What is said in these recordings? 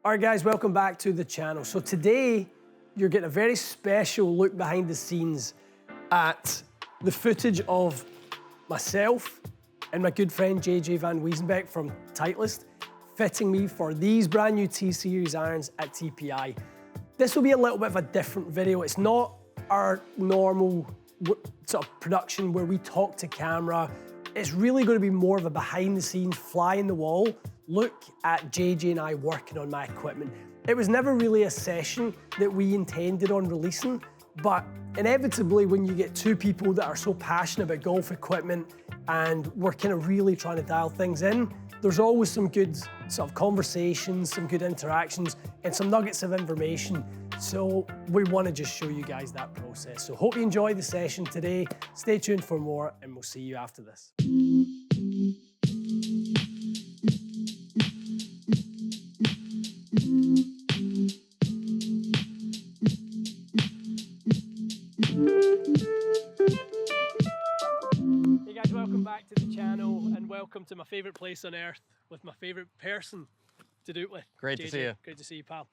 All right, guys, welcome back to the channel. So today, you're getting a very special look behind the scenes at the footage of myself and my good friend JJ Van Weezenbeek from Titleist fitting me for these brand new T-Series irons at TPI. This will be a little bit of a different video. It's not our normal sort of production where we talk to camera. It's really going to be more of a behind the scenes, fly in the wall look at JJ and I working on my equipment. It was never really a session that we intended on releasing, but inevitably when you get two people that are so passionate about golf equipment and we're kind of really trying to dial things in, there's always some good sort of conversations, some good interactions, and some nuggets of information. So we want to just show you guys that process. So hope you enjoy the session today. Stay tuned for more, and we'll see you after this. Hey guys, welcome back to the channel and welcome to my favorite place on earth with my favorite person to do it with. Great JJ. to see you. Great to see you, pal.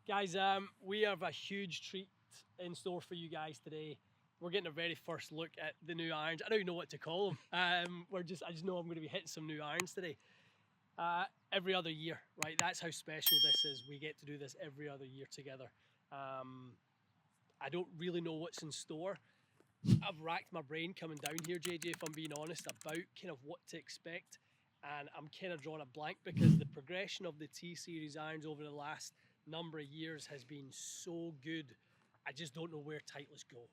Guys, we have a huge treat in store for you guys today. We're getting a very first look at the new irons. I don't even know what to call them. I just know I'm going to be hitting some new irons today. Every other year, right? That's how special this is. We get to do this every other year together. I don't really know what's in store. I've racked my brain coming down here, JJ, if I'm being honest, about kind of what to expect. And I'm kind of drawing a blank because the progression of the T-Series irons over the last number of years has been so good. I just don't know where Titleist go.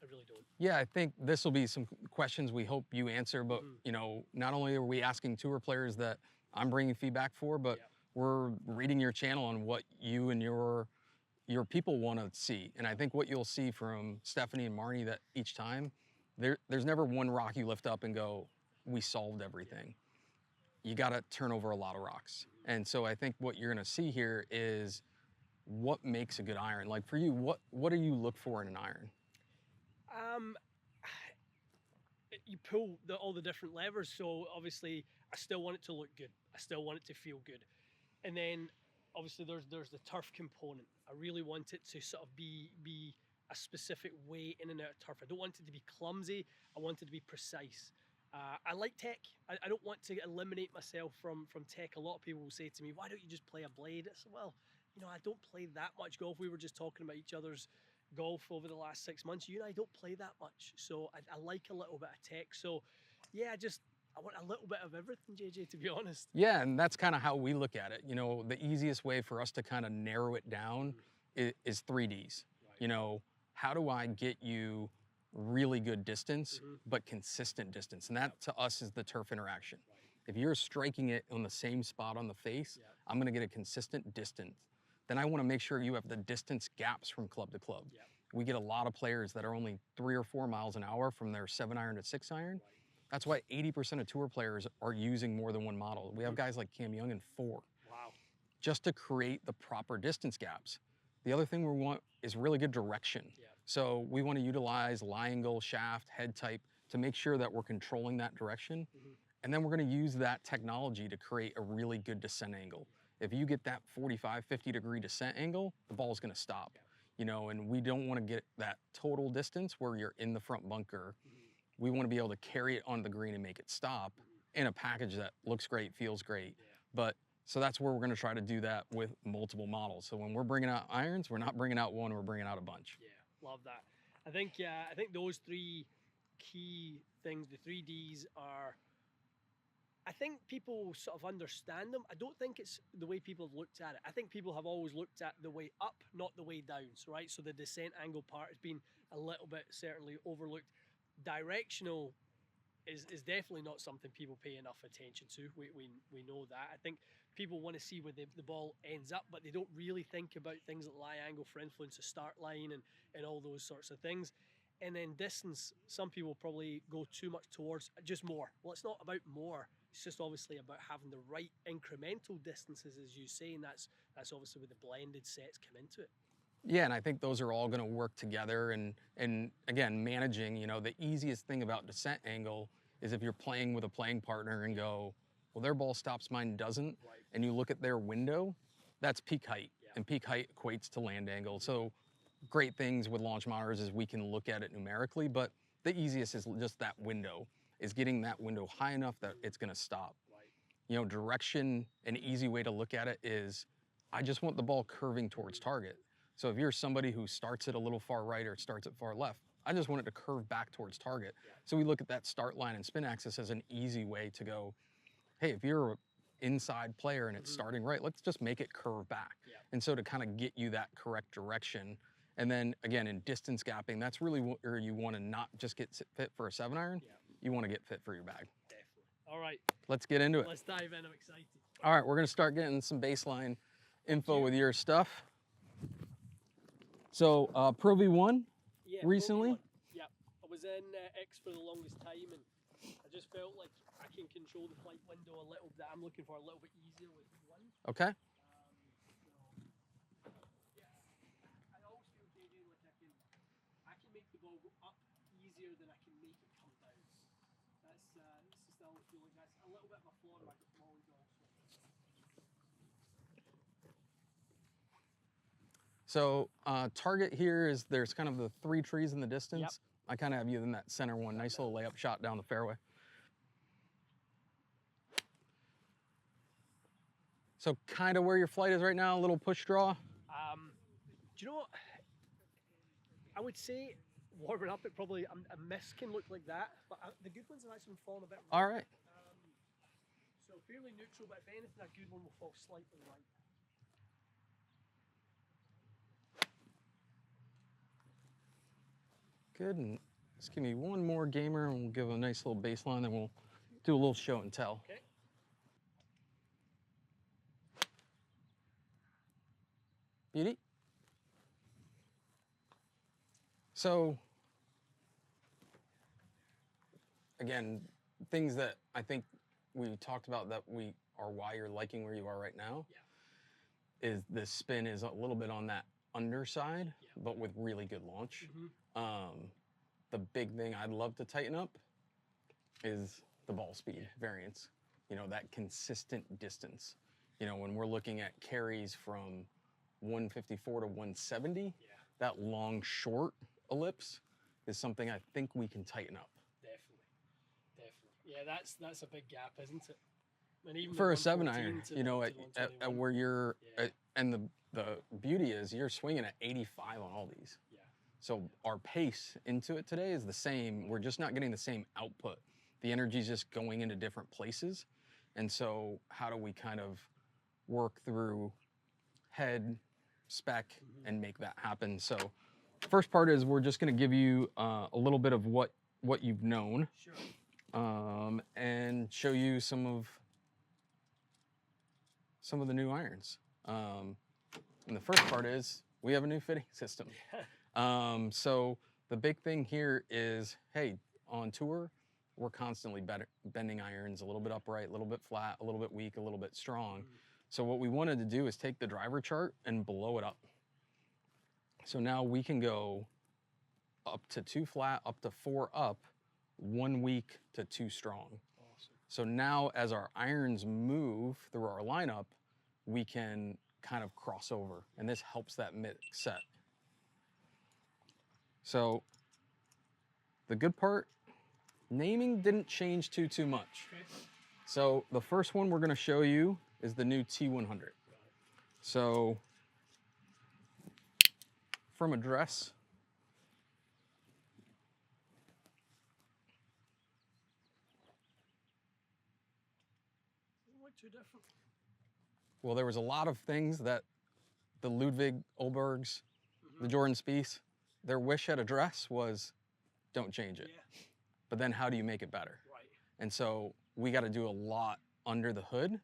I really don't. Yeah, I think this will be some questions we hope you answer, but you know, not only are we asking tour players that I'm bringing feedback for, but we're reading your channel on what you and your people want to see. And I think what you'll see from Stephanie and Marnie that each time, there's never one rock you lift up and go, we solved everything. You got to turn over a lot of rocks. And so I think what you're going to see here is what makes a good iron. Like for you, what do you look for in an iron? You pull all the different levers, so obviously I still want it to look good. I still want it to feel good. And then obviously there's the turf component. I really want it to sort of be a specific way in and out of turf. I don't want it to be clumsy. I want it to be precise. I like tech. I don't want to eliminate myself from tech. A lot of people will say to me, why don't you just play a blade? I said, well, you know, I don't play that much golf. We were just talking about each other's golf over the last 6 months. You and I don't play that much. So I like a little bit of tech. So yeah, I want a little bit of everything, JJ, to be honest. Yeah, and that's kind of how we look at it. You know, the easiest way for us to kind of narrow it down is 3Ds. Right. You know, how do I get you really good distance, but consistent distance? And that to us is the turf interaction. Right. If you're striking it on the same spot on the face, I'm going to get a consistent distance. Then I want to make sure you have the distance gaps from club to club. Yeah. We get a lot of players that are only 3 or 4 miles an hour from their 7-iron to 6-iron. Right. That's why 80% of tour players are using more than one model. We have guys like Cam Young in 4. Wow. Just to create the proper distance gaps. The other thing we want is really good direction. Yeah. So we want to utilize lie angle, shaft, head type to make sure that we're controlling that direction. And then we're going to use that technology to create a really good descent angle. If you get that 45, 50 degree descent angle, the ball is going to stop. Yeah. You know, and we don't want to get that total distance where you're in the front bunker. We want to be able to carry it on the green and make it stop in a package that looks great, feels great. Yeah. But so that's where we're going to try to do that with multiple models. So when we're bringing out irons, we're not bringing out one, we're bringing out a bunch. Yeah, love that. I think those 3 key things, the 3Ds are, I think people sort of understand them. I don't think it's the way people have looked at it. I think people have always looked at the way up, not the way down. So, right, so the descent angle part has been a little bit certainly overlooked. Directional is definitely not something people pay enough attention to. We know that. I think people want to see where the ball ends up, but they don't really think about things like lie angle for influence of start line and all those sorts of things. And then distance, some people probably go too much towards just more. Well, it's not about more. It's just obviously about having the right incremental distances, as you say, and that's obviously where the blended sets come into it. Yeah, and I think those are all going to work together. And again, managing, you know, the easiest thing about descent angle is if you're playing with a playing partner and go, well, their ball stops, mine doesn't, and you look at their window, that's peak height, and peak height equates to land angle. So great things with launch monitors is we can look at it numerically, but the easiest is just that window, is getting that window high enough that it's gonna stop. You know, direction, an easy way to look at it is, I just want the ball curving towards target. So if you're somebody who starts it a little far right or starts it far left, I just want it to curve back towards target. So we look at that start line and spin axis as an easy way to go, hey, if you're an inside player and it's starting right, let's just make it curve back. And so to kind of get you that correct direction. And then again, in distance gapping, that's really where you want to not just get fit for a 7-iron, you want to get fit for your bag. Definitely. All right. Let's get into it. Let's dive in, I'm excited. All right, we're gonna start getting some baseline info with your stuff. So Pro V1 recently? Pro V1. Yeah, I was in X for the longest time, and I just felt like I can control the flight window a little bit. I'm looking for a little bit easier with one. Okay. I always feel, JJ, like I can make the ball go up easier than I can make it come down. That's just I always feel like that's a little bit of a flaw in my knowledge also. So target here is, there's kind of the 3 trees in the distance. I kind of have you in that center one, nice little layup shot down the fairway. So kind of where your flight is right now, a little push draw. Do you know what? I would say warming up, it probably a miss can look like that, but the good ones have actually fallen a bit right. All right. So fairly neutral, but if anything, a good one will fall slightly right. Good, and just give me one more gamer and we'll give a nice little baseline, then we'll do a little show and tell. Okay. Beauty. So, again, things that I think we talked about that are why you're liking where you are right now, is the spin is a little bit on that underside, but with really good launch. The big thing I'd love to tighten up is the ball speed variance. You know, that consistent distance. You know, when we're looking at carries from 154 to 170, that long short ellipse is something I think we can tighten up. Definitely. Yeah, that's a big gap, isn't it? And even for a 7-iron, you know, at where you're, and the beauty is you're swinging at 85 on all these. So our pace into it today is the same. We're just not getting the same output. The energy's just going into different places. And so how do we kind of work through head, spec, and make that happen? So first part is we're just gonna give you a little bit of what you've known, and show you some of the new irons. And the first part is we have a new fitting system. So the big thing here is, hey, on tour, we're constantly bending irons a little bit upright, a little bit flat, a little bit weak, a little bit strong. So what we wanted to do is take the driver chart and blow it up. So now we can go up to 2 flat, up to 4 up, 1 weak to 2 strong. Awesome. So now as our irons move through our lineup, we can kind of cross over, and this helps that mix set. So the good part, naming didn't change too much. So the first one we're gonna show you is the new T100. So from address, Too different. Well, there was a lot of things that the Ludwig Olbergs, the Jordan Spieth, their wish at address was, don't change it. But then how do you make it better? And so we got to do a lot under the hood.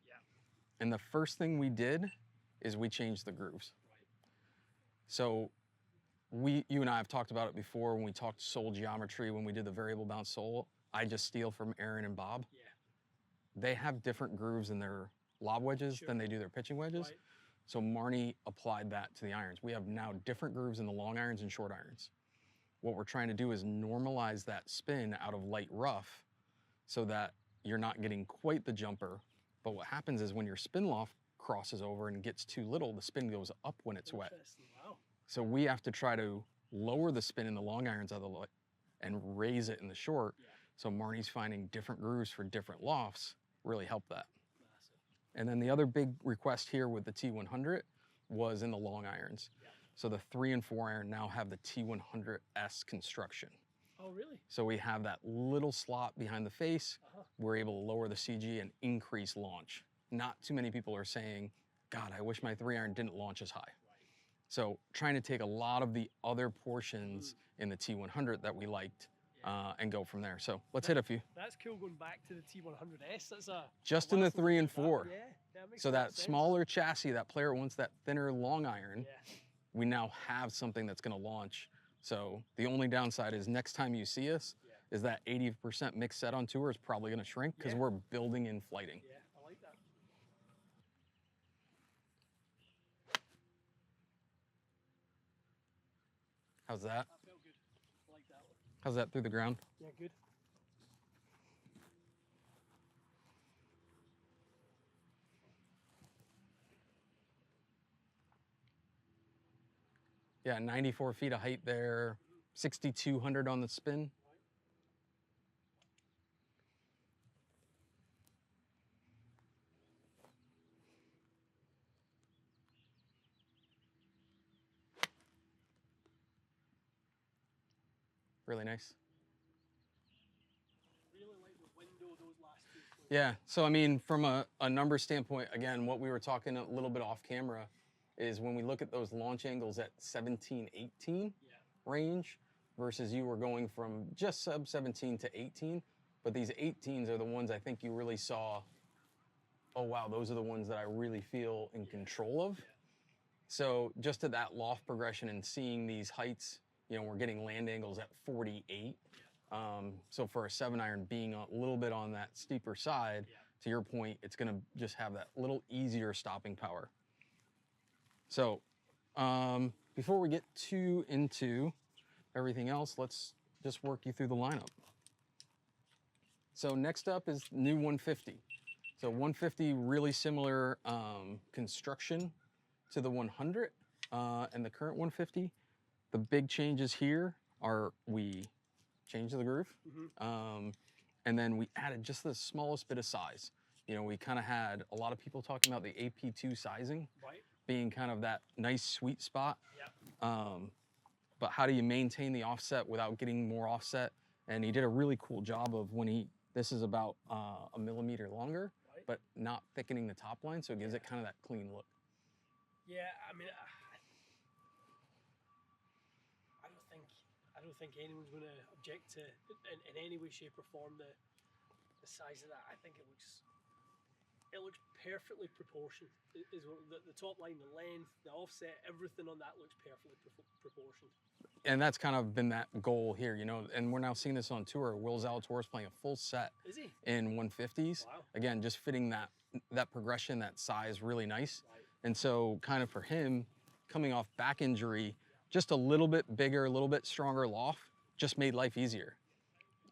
And the first thing we did is we changed the grooves. So you and I have talked about it before when we talked sole geometry, when we did the variable bounce sole. I just steal from Aaron and Bob. They have different grooves in their lob wedges than they do their pitching wedges. So Marnie applied that to the irons. We have now different grooves in the long irons and short irons. What we're trying to do is normalize that spin out of light rough so that you're not getting quite the jumper. But what happens is when your spin loft crosses over and gets too little, the spin goes up when it's wet. Wow. So we have to try to lower the spin in the long irons of the and raise it in the short. Yeah. So Marnie's finding different grooves for different lofts really help that. Massive. And then the other big request here with the T100 was in the long irons. Yeah. So the 3 and 4 iron now have the T100S construction. Oh, really? So we have that little slot behind the face. We're able to lower the CG and increase launch. Not too many people are saying, God, I wish my 3 iron didn't launch as high. So trying to take a lot of the other portions in the T100 that we liked and go from there. So let's hit a few. That's cool going back to the T100S. That's just in the 3 and 4. Yeah, that makes so that sense. smaller chassis, that player wants that thinner long iron. Yeah. We now have something that's going to launch. So the only downside is next time you see us, is that 80% mixed set on tour is probably going to shrink because we're building in flighting. Yeah, I like that. How's that? That felt good. I like that one. How's that through the ground? Yeah, good. Yeah, 94 feet of height there, 6,200 on the spin. Really nice. Really like the window those last two. Yeah, so I mean, from a number standpoint, again, what we were talking a little bit off camera is when we look at those launch angles at 17, 18 range versus you were going from just sub 17 to 18, but these 18s are the ones I think you really saw, oh wow, those are the ones that I really feel in control of. So just to that loft progression and seeing these heights, you know, we're getting land angles at 48. So for a 7 iron being a little bit on that steeper side, to your point, it's gonna just have that little easier stopping power. So before we get too into everything else, let's just work you through the lineup. So next up is new 150. So 150, really similar construction to the 100 and the current 150. The big changes here are we changed the groove, and then we added just the smallest bit of size. You know, we kind of had a lot of people talking about the AP2 sizing being kind of that nice sweet spot. But how do you maintain the offset without getting more offset? And he did a really cool job of this is about a millimeter longer, but not thickening the top line, so it gives it kind of that clean look. Yeah, I mean, I don't think anyone's going to object to in any way, shape, or form the size of that. I think it looks perfectly proportioned. Is what the top line, the length, the offset, everything on that looks perfectly proportioned. And that's kind of been that goal here, you know. And we're now seeing this on tour. Will Zalatoris playing a full set in 150s. Wow. Again, just fitting that progression, that size, really nice. And so, kind of for him, coming off back injury, just a little bit bigger, a little bit stronger loft just made life easier.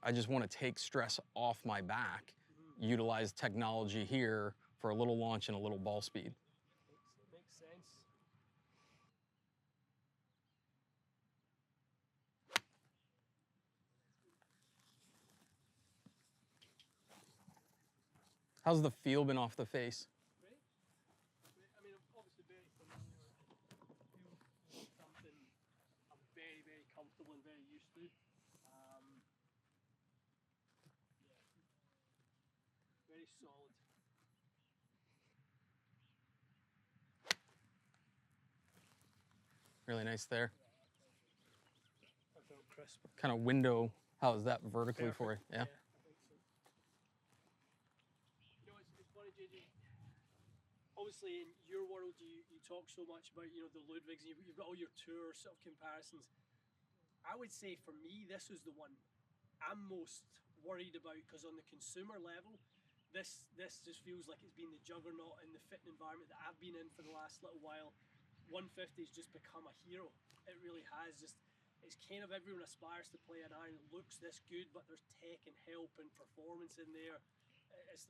I just want to take stress off my back, utilize technology here for a little launch and a little ball speed. Makes sense. How's the feel been off the face? Great. I mean, I'm obviously very familiar. Feels something I'm very, very comfortable and very used to. Very solid. Really nice there. I felt crisp. Kind of window, how is that vertically for you? Yeah. I think so. You know, it's funny, JJ. Obviously, in your world, you talk so much about, you know, the Ludwigs, and you've got all your tour sort of comparisons. I would say for me, this is the one I'm most worried about, because on the consumer level, this just feels like it's been the juggernaut in the fitting environment that I've been in for the last little while. 150 has just become a hero. It really has. It's kind of everyone aspires to play an iron that looks this good, but there's tech and help and performance in there.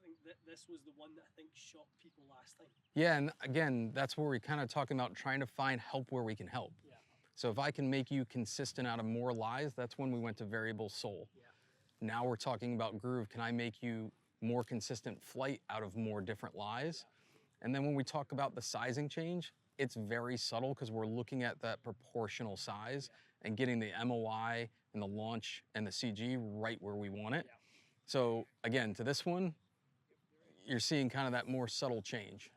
think that this was the one that I think shocked people last time. Yeah, and again, that's where we kind of talking about trying to find help where we can help. Yeah. So if I can make you consistent out of more lies, that's when we went to variable soul. Yeah. Now we're talking about groove. Can I make you more consistent flight out of more different lies? Yeah. And then when we talk about the sizing change, it's very subtle because we're looking at that proportional size and getting the MOI and the launch and the CG right where we want it. Yeah. So again, to this one, you're seeing kind of that more subtle change.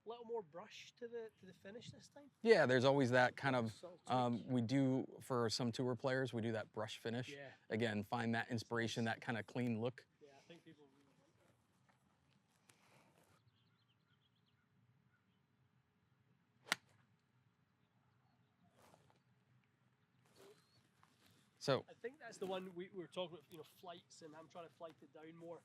A little more brush to the finish this time? Yeah, there's always that kind of, we do, for some tour players, we do that brush finish. Yeah. Again, find that inspiration, that kind of clean look. Yeah, I think people really want that. So I think that's the one we were talking about, you know, flights, and I'm trying to flight it down more.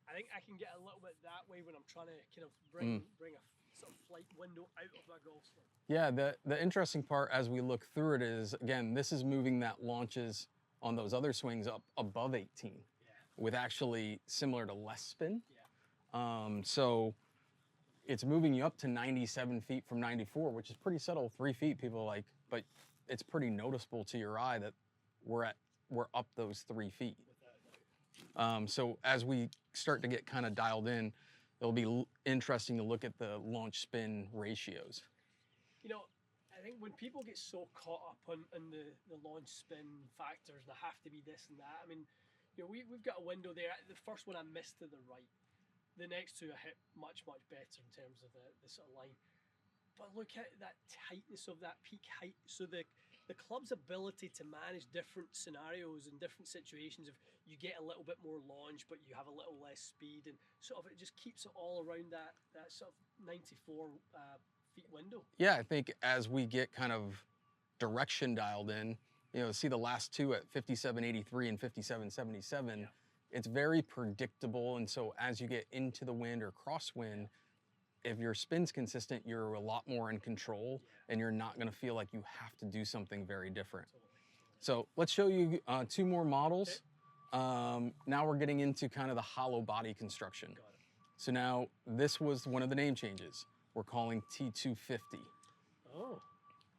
I think I can get a little bit that way when I'm trying to kind of bring a sort of flight window out of my golf swing. yeah, the interesting part as we look through it is, again, this is moving that launches on those other swings up above 18 with actually similar to less spin. Yeah. So it's moving you up to 97 feet from 94, which is pretty subtle, 3 feet, people are like, but it's pretty noticeable to your eye that we're up those 3 feet. So as we start to get kind of dialed in, it'll be interesting to look at the launch spin ratios. You know, I think when people get so caught up on the launch spin factors, and I have to be this and that, I mean, you know, we've got a window there. The first one I missed to the right. The next two I hit much, much better in terms of the sort of line. But look at that tightness of that peak height. So the club's ability to manage different scenarios and different situations, if you get a little bit more launch but you have a little less speed, and sort of it just keeps it all around that sort of 94 feet window. Yeah, I think as we get kind of direction dialed in, you know, see the last two at 57.83 and 57.77, yeah. It's very predictable. And so as you get into the wind or crosswind, if your spin's consistent, you're a lot more in control, and you're not going to feel like you have to do something very different. So let's show you two more models. Now we're getting into kind of the hollow body construction. So now this was one of the name changes. We're calling T250. Oh.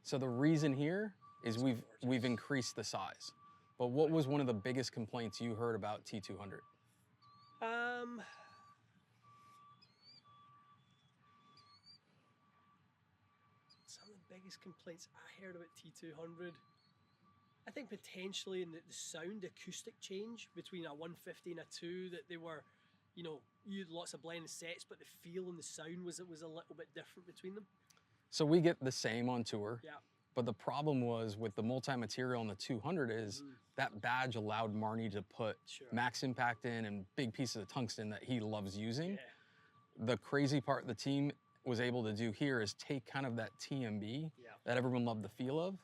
So the reason here is we've increased the size. But what was one of the biggest complaints you heard about T200? Some of the biggest complaints I heard about T200, I think potentially in the sound acoustic change between a 150 and a 2, that they were, you know, you had lots of blended sets, but the feel and the sound was a little bit different between them. So we get the same on tour. Yeah. But the problem was with the multi-material on the 200 is that badge allowed Marnie to put max impact in and big pieces of tungsten that he loves using. Yeah. The crazy part the team was able to do here is take kind of that TMB that everyone loved the feel of,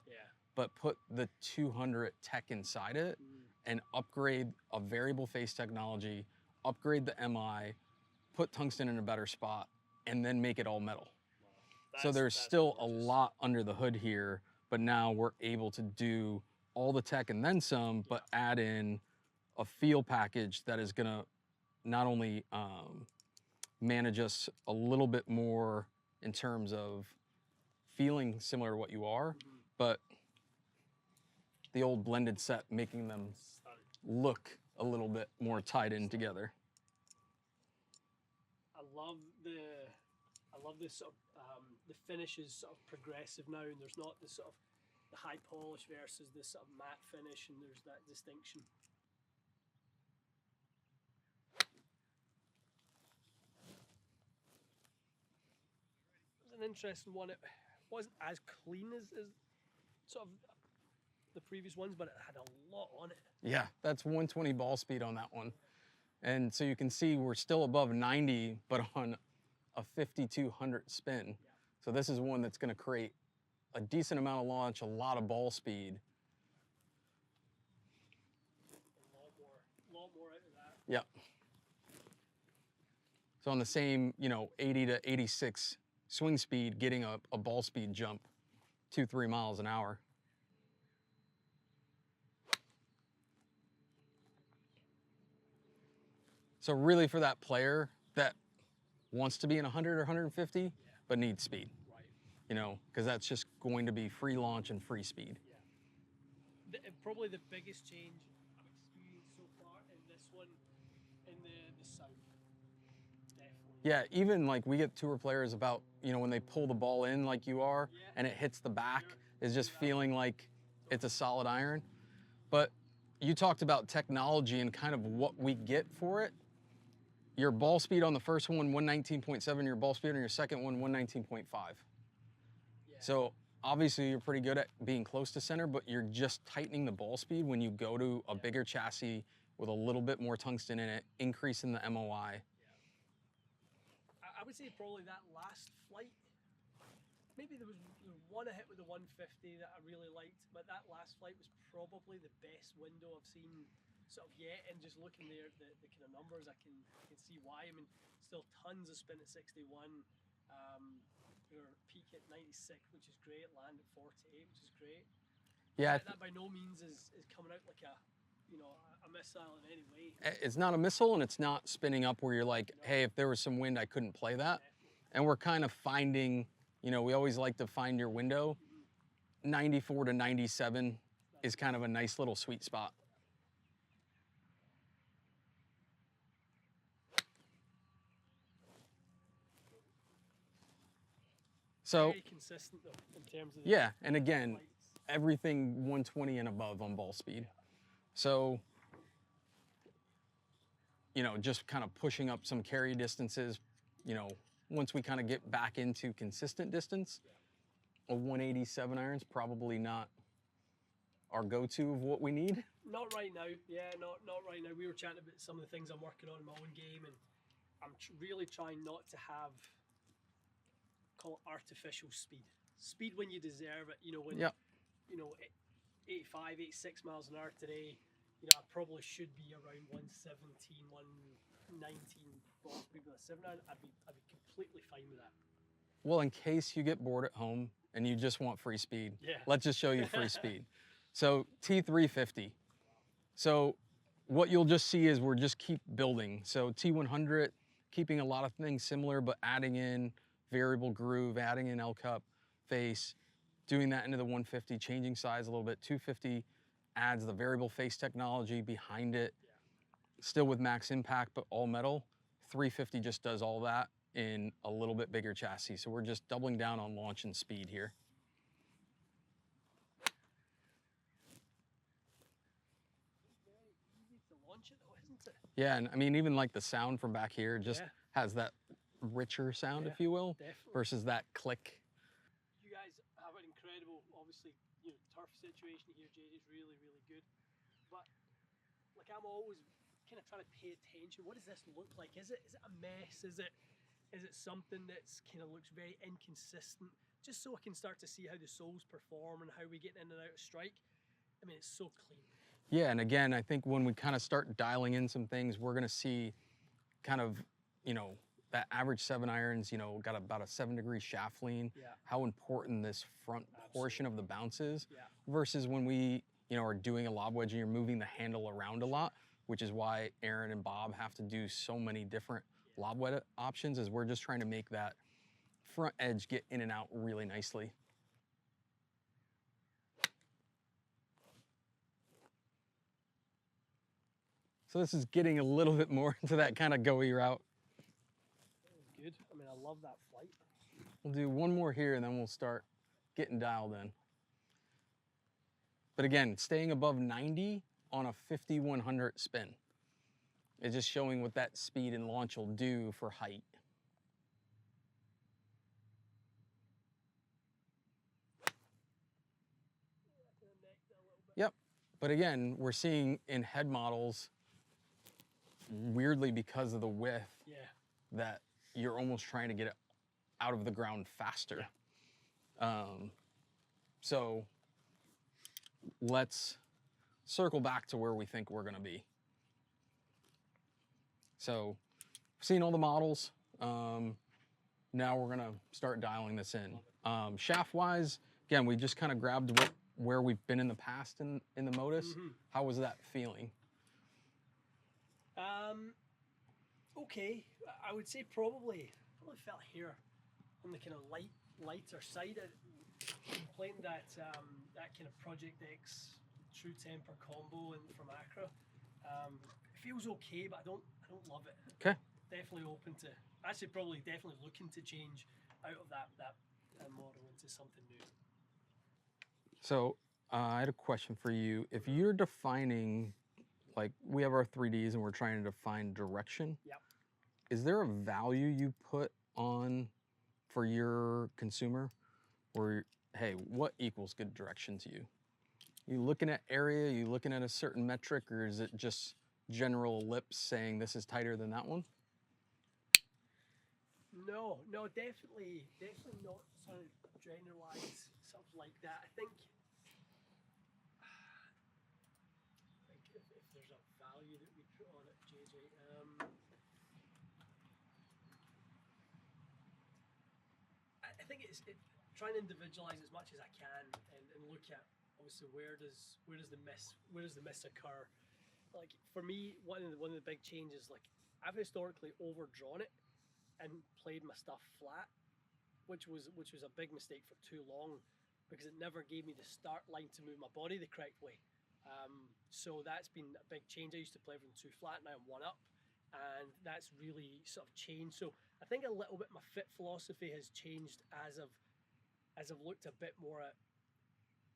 but put the 200 tech inside it and upgrade a variable phase technology, upgrade the MI, put tungsten in a better spot, and then make it all metal. So there's still a lot under the hood here, but now we're able to do all the tech and then some, but add in a feel package that is gonna not only manage us a little bit more in terms of feeling similar to what you are, but the old blended set making them look a little bit more tied in together. I love this sort of the finish is sort of progressive now, and there's not this sort of the high polish versus this sort of matte finish, and there's that distinction. It was an interesting one. It wasn't as clean as sort of the previous ones, but it had a lot on it. Yeah, that's 120 ball speed on that one. And so you can see we're still above 90, but on a 5200 spin. Yeah. So this is one that's going to create a decent amount of launch, a lot of ball speed. A lot more out of that. Yep. So on the same, you know, 80 to 86 swing speed, getting a ball speed jump, 2-3 miles an hour. So really for that player that wants to be in 100 or 150, but needs speed. Right. You know, because that's just going to be free launch and free speed. Yeah. Probably the biggest change I've experienced so far in this one, in the sound. Definitely. Yeah, even like we get tour players about, you know, when they pull the ball in like you are and it hits the back, is just feeling like it's a solid iron. But you talked about technology and kind of what we get for it. Your ball speed on the first one, 119.7, your ball speed on your second one, 119.5. Yeah. So obviously you're pretty good at being close to center, but you're just tightening the ball speed when you go to a bigger chassis with a little bit more tungsten in it, increasing the MOI. I would say probably that last flight, maybe there was one I hit with the 150 that I really liked, but that last flight was probably the best window I've seen sort of yet. And just looking there at the kind of numbers, I can see why. I mean, still tons of spin at 61. We were peak at 96, which is great. Land at 48, which is great. Yeah, that by no means is coming out like a missile in any way. it's not a missile and it's not spinning up where you're like, hey, if there was some wind, I couldn't play that. And we're kind of finding, you know, we always like to find your window. 94 to 97 is kind of a nice little sweet spot. So very consistent though in terms of yeah, and again, everything 120 and above on ball speed. So, you know, just kind of pushing up some carry distances, you know, once we kind of get back into consistent distance, a 187 iron's probably not our go-to of what we need. Not right now, yeah, not right now. We were chatting about some of the things I'm working on in my own game, and I'm really trying not to have, call it artificial speed. Speed when you deserve it, you know, when, you know, 85, 86 miles an hour today, you know, I probably should be around 117, 119 ball speed with a 7 iron. I'd be completely fine with that. Well, in case you get bored at home and you just want free speed, let's just show you free speed. So T350. So what you'll just see is we're just keep building. So T100, keeping a lot of things similar, but adding in variable groove, adding in L-cup, face, doing that into the 150, changing size a little bit. 250 adds the variable face technology behind it, still with max impact, but all metal. 350 just does all that in a little bit bigger chassis. So we're just doubling down on launch and speed here. Very easy to launch it though, isn't it? Yeah, and I mean, even like the sound from back here just has that richer sound, if you will, versus that click. You guys have an incredible, obviously, you know, turf situation here, JD, is really, really good. But like, I'm always kind of trying to pay attention. What does this look like? Is it a mess? Is it something that's kind of looks very inconsistent? Just so I can start to see how the soles perform and how we get in and out of strike. I mean, it's so clean. Yeah, and again, I think when we kind of start dialing in some things, we're going to see kind of, you know, that average 7 irons, you know, got about a 7-degree shaft lean, how important this front portion of the bounce is, versus when we, you know, are doing a lob wedge and you're moving the handle around a lot, which is why Aaron and Bob have to do so many different lob wedge options, is we're just trying to make that front edge get in and out really nicely. So this is getting a little bit more into that kind of go-y route. Good. I mean, I love that flight. We'll do one more here and then we'll start getting dialed in. But again, staying above 90 on a 5100 spin. It's just showing what that speed and launch will do for height. Yep. But again, we're seeing in head models, weirdly because of the width, that you're almost trying to get it out of the ground faster. So let's circle back to where we think we're going to be. So we've seen all the models. Now we're going to start dialing this in. Shaft wise, again, we just kind of grabbed where we've been in the past in the Modus. How was that feeling? Okay, I would say probably felt here on the kind of lighter side. I'm playing that that kind of Project X True Temper combo and from Acra. It feels okay, but I don't love it. Okay. Definitely open to, actually probably definitely looking to change out of that model into something new. So I had a question for you. If you're defining, like we have our 3Ds and we're trying to define direction, Yep. is there a value you put on for your consumer? Or, hey, what equals good direction to you? You looking at area, you looking at a certain metric, or is it just general ellipse saying this is tighter than that one? No, definitely not sort of generalized stuff like that. I think if there's a value that we put on it, JJ. I think it's trying to individualize as much as I can and look at obviously where does the miss occur. Like for me, one of the big changes, like I've historically overdrawn it and played my stuff flat, which was a big mistake for too long, because it never gave me the start line to move my body the correct way. So that's been a big change. I used to play everything too flat, now I'm one up, and that's really sort of changed. So I think a little bit my fit philosophy has changed as I've looked a bit more at,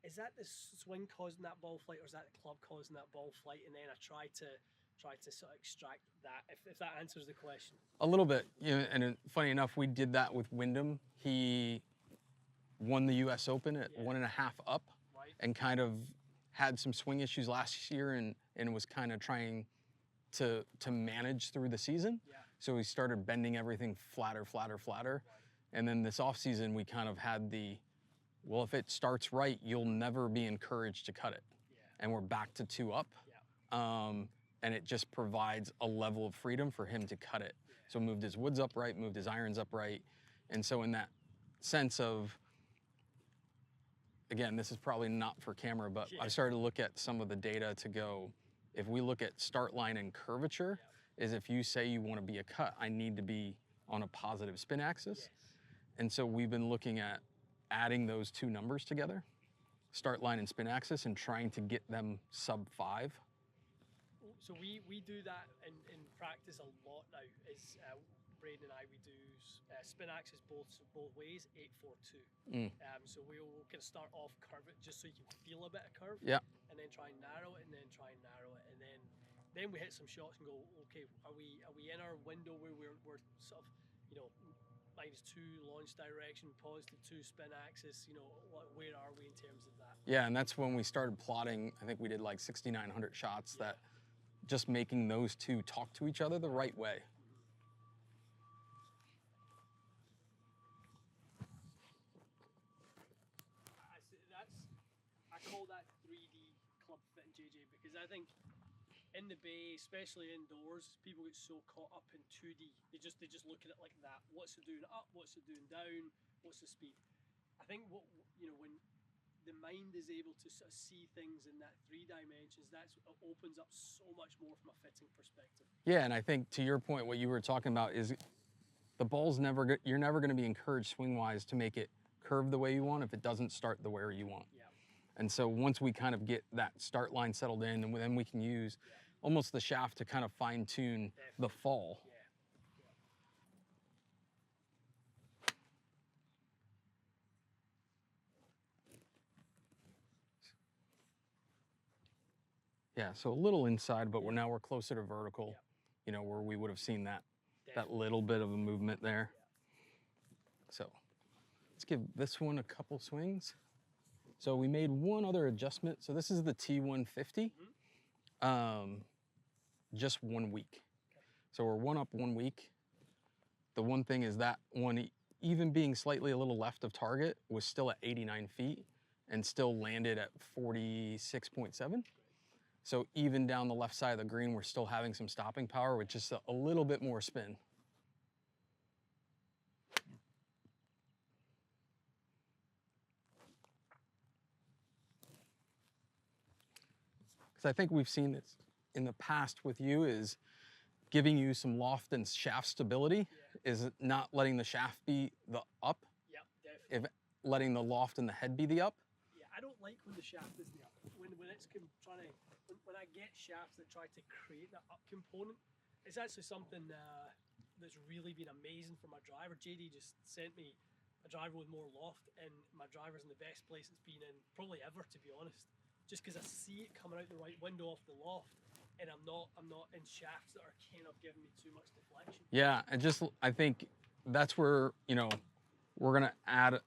is that the swing causing that ball flight, or is that the club causing that ball flight? And then I try to sort of extract that, if that answers the question. A little bit, you know, and funny enough, we did that with Wyndham. He won the U.S. Open at 1.5 up, Right. and kind of had some swing issues last year, and was kind of trying to manage through the season. Yeah. So we started bending everything flatter. Right. And then this off season, we kind of had well, if it starts right, you'll never be encouraged to cut it. Yeah. And we're back to 2 up. Yeah. And it just provides a level of freedom for him to cut it. Yeah. So moved his woods upright, moved his irons upright. And so in that sense of, again, this is probably not for camera, but I started to look at some of the data to go, if we look at start line and curvature, is if you say you want to be a cut, I need to be on a positive spin axis. Yes. And so we've been looking at adding those two numbers together, start line and spin axis, and trying to get them sub 5. So we do that in practice a lot now. Is Braden and I, we do spin axis both ways, 8-4-2. So we'll kind of start off curve it just so you can feel a bit of curve. Yeah. And then try and narrow it, and then try and narrow it, and then we hit some shots and go, okay, are we in our window where we're sort of, you know, -2 launch direction, +2 spin axis, you know, where are we in terms of that? Yeah, and that's when we started plotting. I think we did like 6,900 shots, that just making those two talk to each other the right way. I call that 3D club fit, JJ, because I think in the bay, especially indoors, people get so caught up in 2D. They just look at it like that. What's it doing up? What's it doing down? What's the speed? I think when the mind is able to sort of see things in that 3 dimensions, it opens up so much more from a fitting perspective. Yeah, and I think to your point, what you were talking about is the ball's you're never going to be encouraged swing-wise to make it curve the way you want if it doesn't start the way you want. Yeah. And so once we kind of get that start line settled in, and then we can use almost the shaft to kind of fine-tune the fall. Yeah. Yeah, so a little inside, but now we're closer to vertical, you know, where we would have seen that little bit of a movement there. So let's give this one a couple swings. So we made one other adjustment. So this is the T150, just 1 week. So we're 1 up 1 week. The one thing is that one, even being slightly a little left of target, was still at 89 feet and still landed at 46.7. So even down the left side of the green, we're still having some stopping power with just a little bit more spin. Because I think we've seen this in the past with you, is giving you some loft and shaft stability is not letting the shaft be the up. Yeah, definitely. If letting the loft and the head be the up. Yeah, I don't like when the shaft is the up. When it's trying to, when I get shafts that try to create that up component, it's actually something that's really been amazing for my driver. JD just sent me a driver with more loft, and my driver's in the best place it's been in probably ever, to be honest. Just because I see it coming out the right window off the loft, and I'm not in shafts that are kind of giving me too much deflection. Yeah, and just I think that's where, you know, we're gonna add,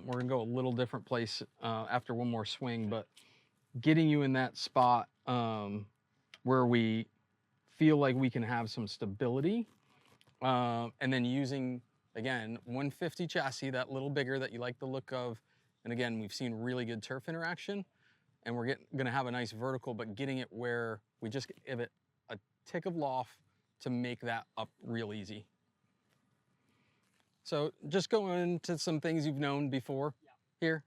we're gonna go a little different place after one more swing, but getting you in that spot where we feel like we can have some stability, and then using, again, 150 chassis, that little bigger that you like the look of, and again, we've seen really good turf interaction, and we're gonna have a nice vertical, but getting it where we just give it a tick of loft to make that up real easy. So just going into some things you've known before here.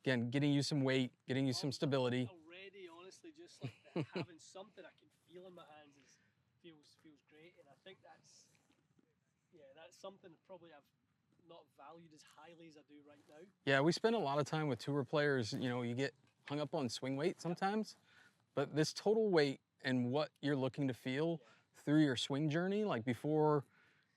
Again, getting you some weight, getting you some stability. Already, honestly, just like having something I can feel in my hands feels great, and I think that's something that probably I've not valued as highly as I do right now. Yeah, we spend a lot of time with tour players. You know, you get hung up on swing weight sometimes, but this total weight and what you're looking to feel through your swing journey, like before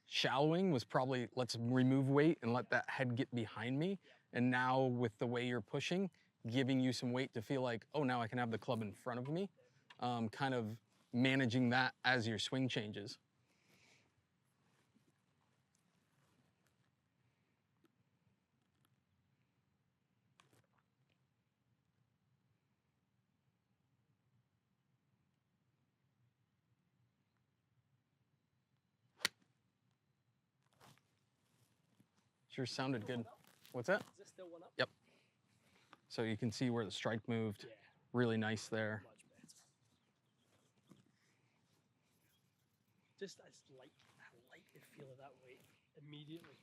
shallowing was probably let's remove weight and let that head get behind me. And now with the way you're pushing, giving you some weight to feel like, oh, now I can have the club in front of me, kind of managing that as your swing changes. Sure sounded good. What's that? Is this still one up? Yep. So you can see where the strike moved. Yeah. Really nice there. Much better. Just I like the feel of that weight immediately.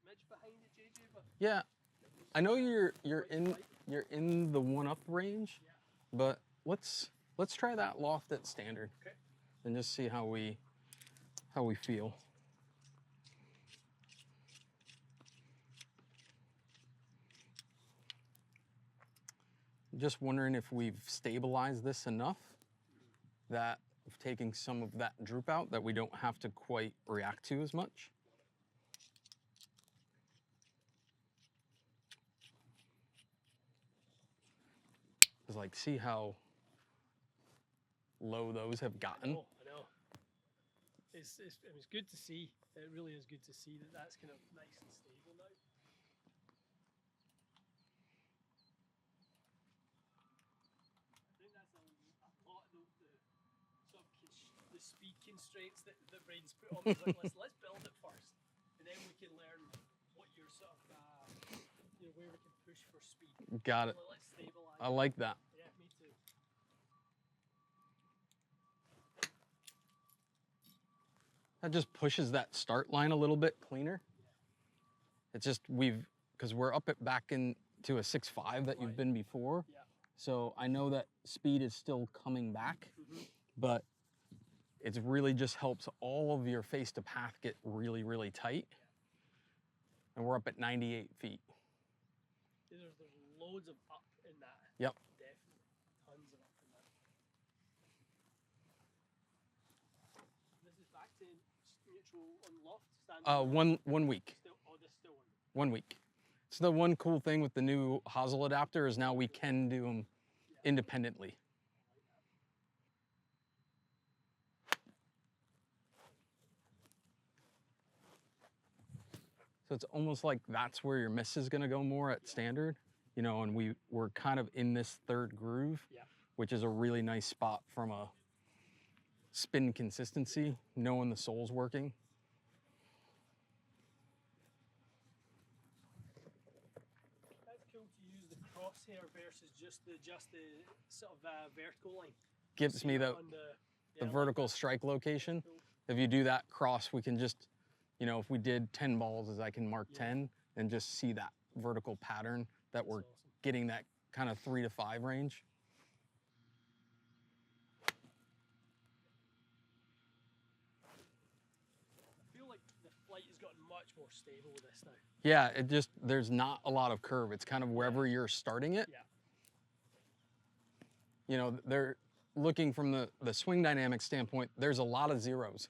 Smidge behind it, JJ, but Yeah, I know you're in the one up range, but let's try that loft at standard, okay. and just see how we feel. Just wondering if we've stabilized this enough that of taking some of that droop out that we don't have to quite react to as much. Because like, see how low those have gotten? I know. It's good to see. It really is good to see that that's kind of nice and stable now. I think that's a lot of the sort of the speed constraints that Braden's put on me. Like, let's build it first, and then we can learn what your sort of where we can push for speed. Got it. Let's stabilize. I like that. Yeah, me too. That just pushes that start line a little bit cleaner. It's just because we're up back into a 6.5 that you've been before. Yeah. So I know that speed is still coming back, but it really just helps all of your face to path get really, really tight. And we're up at 98 feet. There's loads of up in that. Yep. Definitely. Tons of up in that. This is back to neutral on loft standard. 1 week. This still 1 week. So the one cool thing with the new hosel adapter is now we can do them independently. So it's almost like that's where your miss is gonna go more at standard, you know, and we're kind of in this third groove, which is a really nice spot from a spin consistency, knowing the sole's working. That's cool to use the crosshair versus just the sort of vertical line. Gives me the vertical strike location. If you do that cross, we can just, you know, if we did 10 balls, as I can mark 10, and just see that vertical pattern that we're getting that kind of 3 to 5 range. I feel like the flight has gotten much more stable with this now. Yeah, it just, there's not a lot of curve. It's kind of wherever you're starting it. Yeah. You know, they're looking from the swing dynamic standpoint, there's a lot of zeros.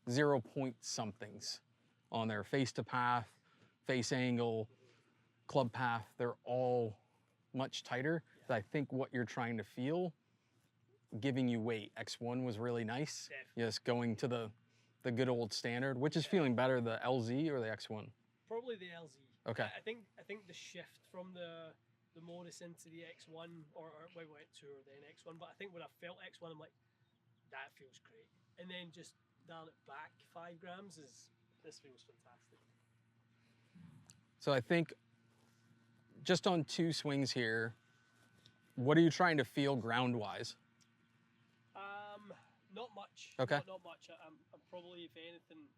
0 point somethings on there. Face to path, face angle, club path, they're all much tighter. So I think what you're trying to feel, giving you weight. X1 was really nice. Definitely. Yes, going to the good old standard. Which is feeling better, the LZ or the X1? Probably the LZ. Okay. I think the shift from the Modus into the X1, or we went to or then X1, but I think when I felt X1, I'm like, that feels great. And then just down it back 5 grams this feels fantastic. So I think just on 2 swings here, what are you trying to feel ground-wise? Not much. Okay. Not much. I'm probably, if anything,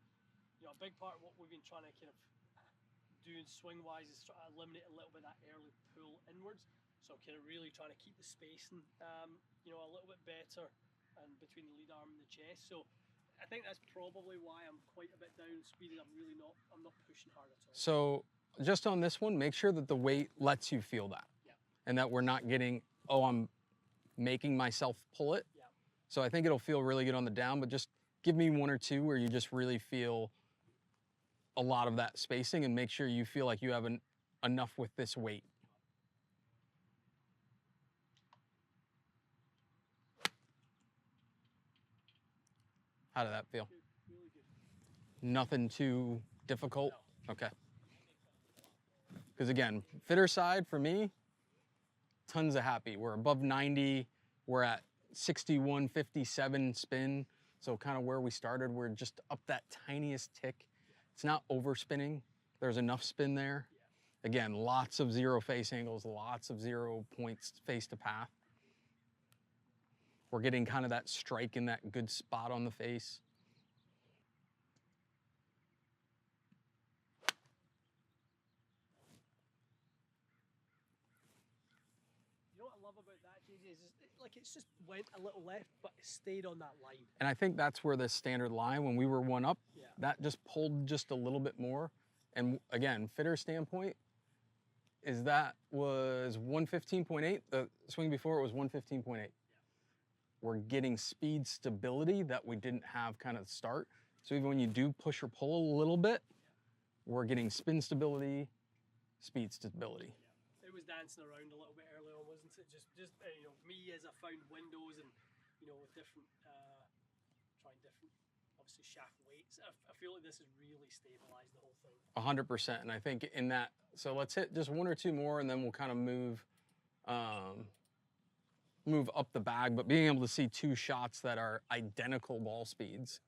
you know, a big part of what we've been trying to kind of do swing-wise is try to eliminate a little bit of that early pull inwards. So I'm kind of really trying to keep the spacing, you know, a little bit better and between the lead arm and the chest. So I think that's probably why I'm quite a bit down speeded. I'm not pushing hard at all. So just on this one, make sure that the weight lets you feel that. Yeah. And that we're not getting, oh, I'm making myself pull it. Yeah. So I think it'll feel really good on the down, but just give me 1 or 2 where you just really feel a lot of that spacing, and make sure you feel like you have enough with this weight. How did that feel? Really good. Nothing too difficult? No. Okay. Because again, fitter side for me, tons of happy. We're above 90. We're at 61.57 spin. So kind of where we started, we're just up that tiniest tick. It's not overspinning. There's enough spin there. Again, lots of 0 face angles, lots of 0 points face to path. We're getting kind of that strike in that good spot on the face. You know what I love about that, JJ, is like it's just went a little left, but it stayed on that line. And I think that's where the standard line, when we were 1 up, Yeah. that just pulled just a little bit more. And again, fitter standpoint, is that was 115.8. The swing before it was 115.8. Yeah. We're getting speed stability that we didn't have kind of start. So even when you do push or pull a little bit, we're getting spin stability, speed stability. It was dancing around a little bit early on, wasn't it? Just you know, me as I found windows and, you know, with different, trying different, obviously shaft weights. I feel like this has really stabilized the whole thing. 100%. And I think in that, so let's hit just 1 or 2 more, and then we'll kind of move up the bag. But being able to see 2 shots that are identical ball speeds.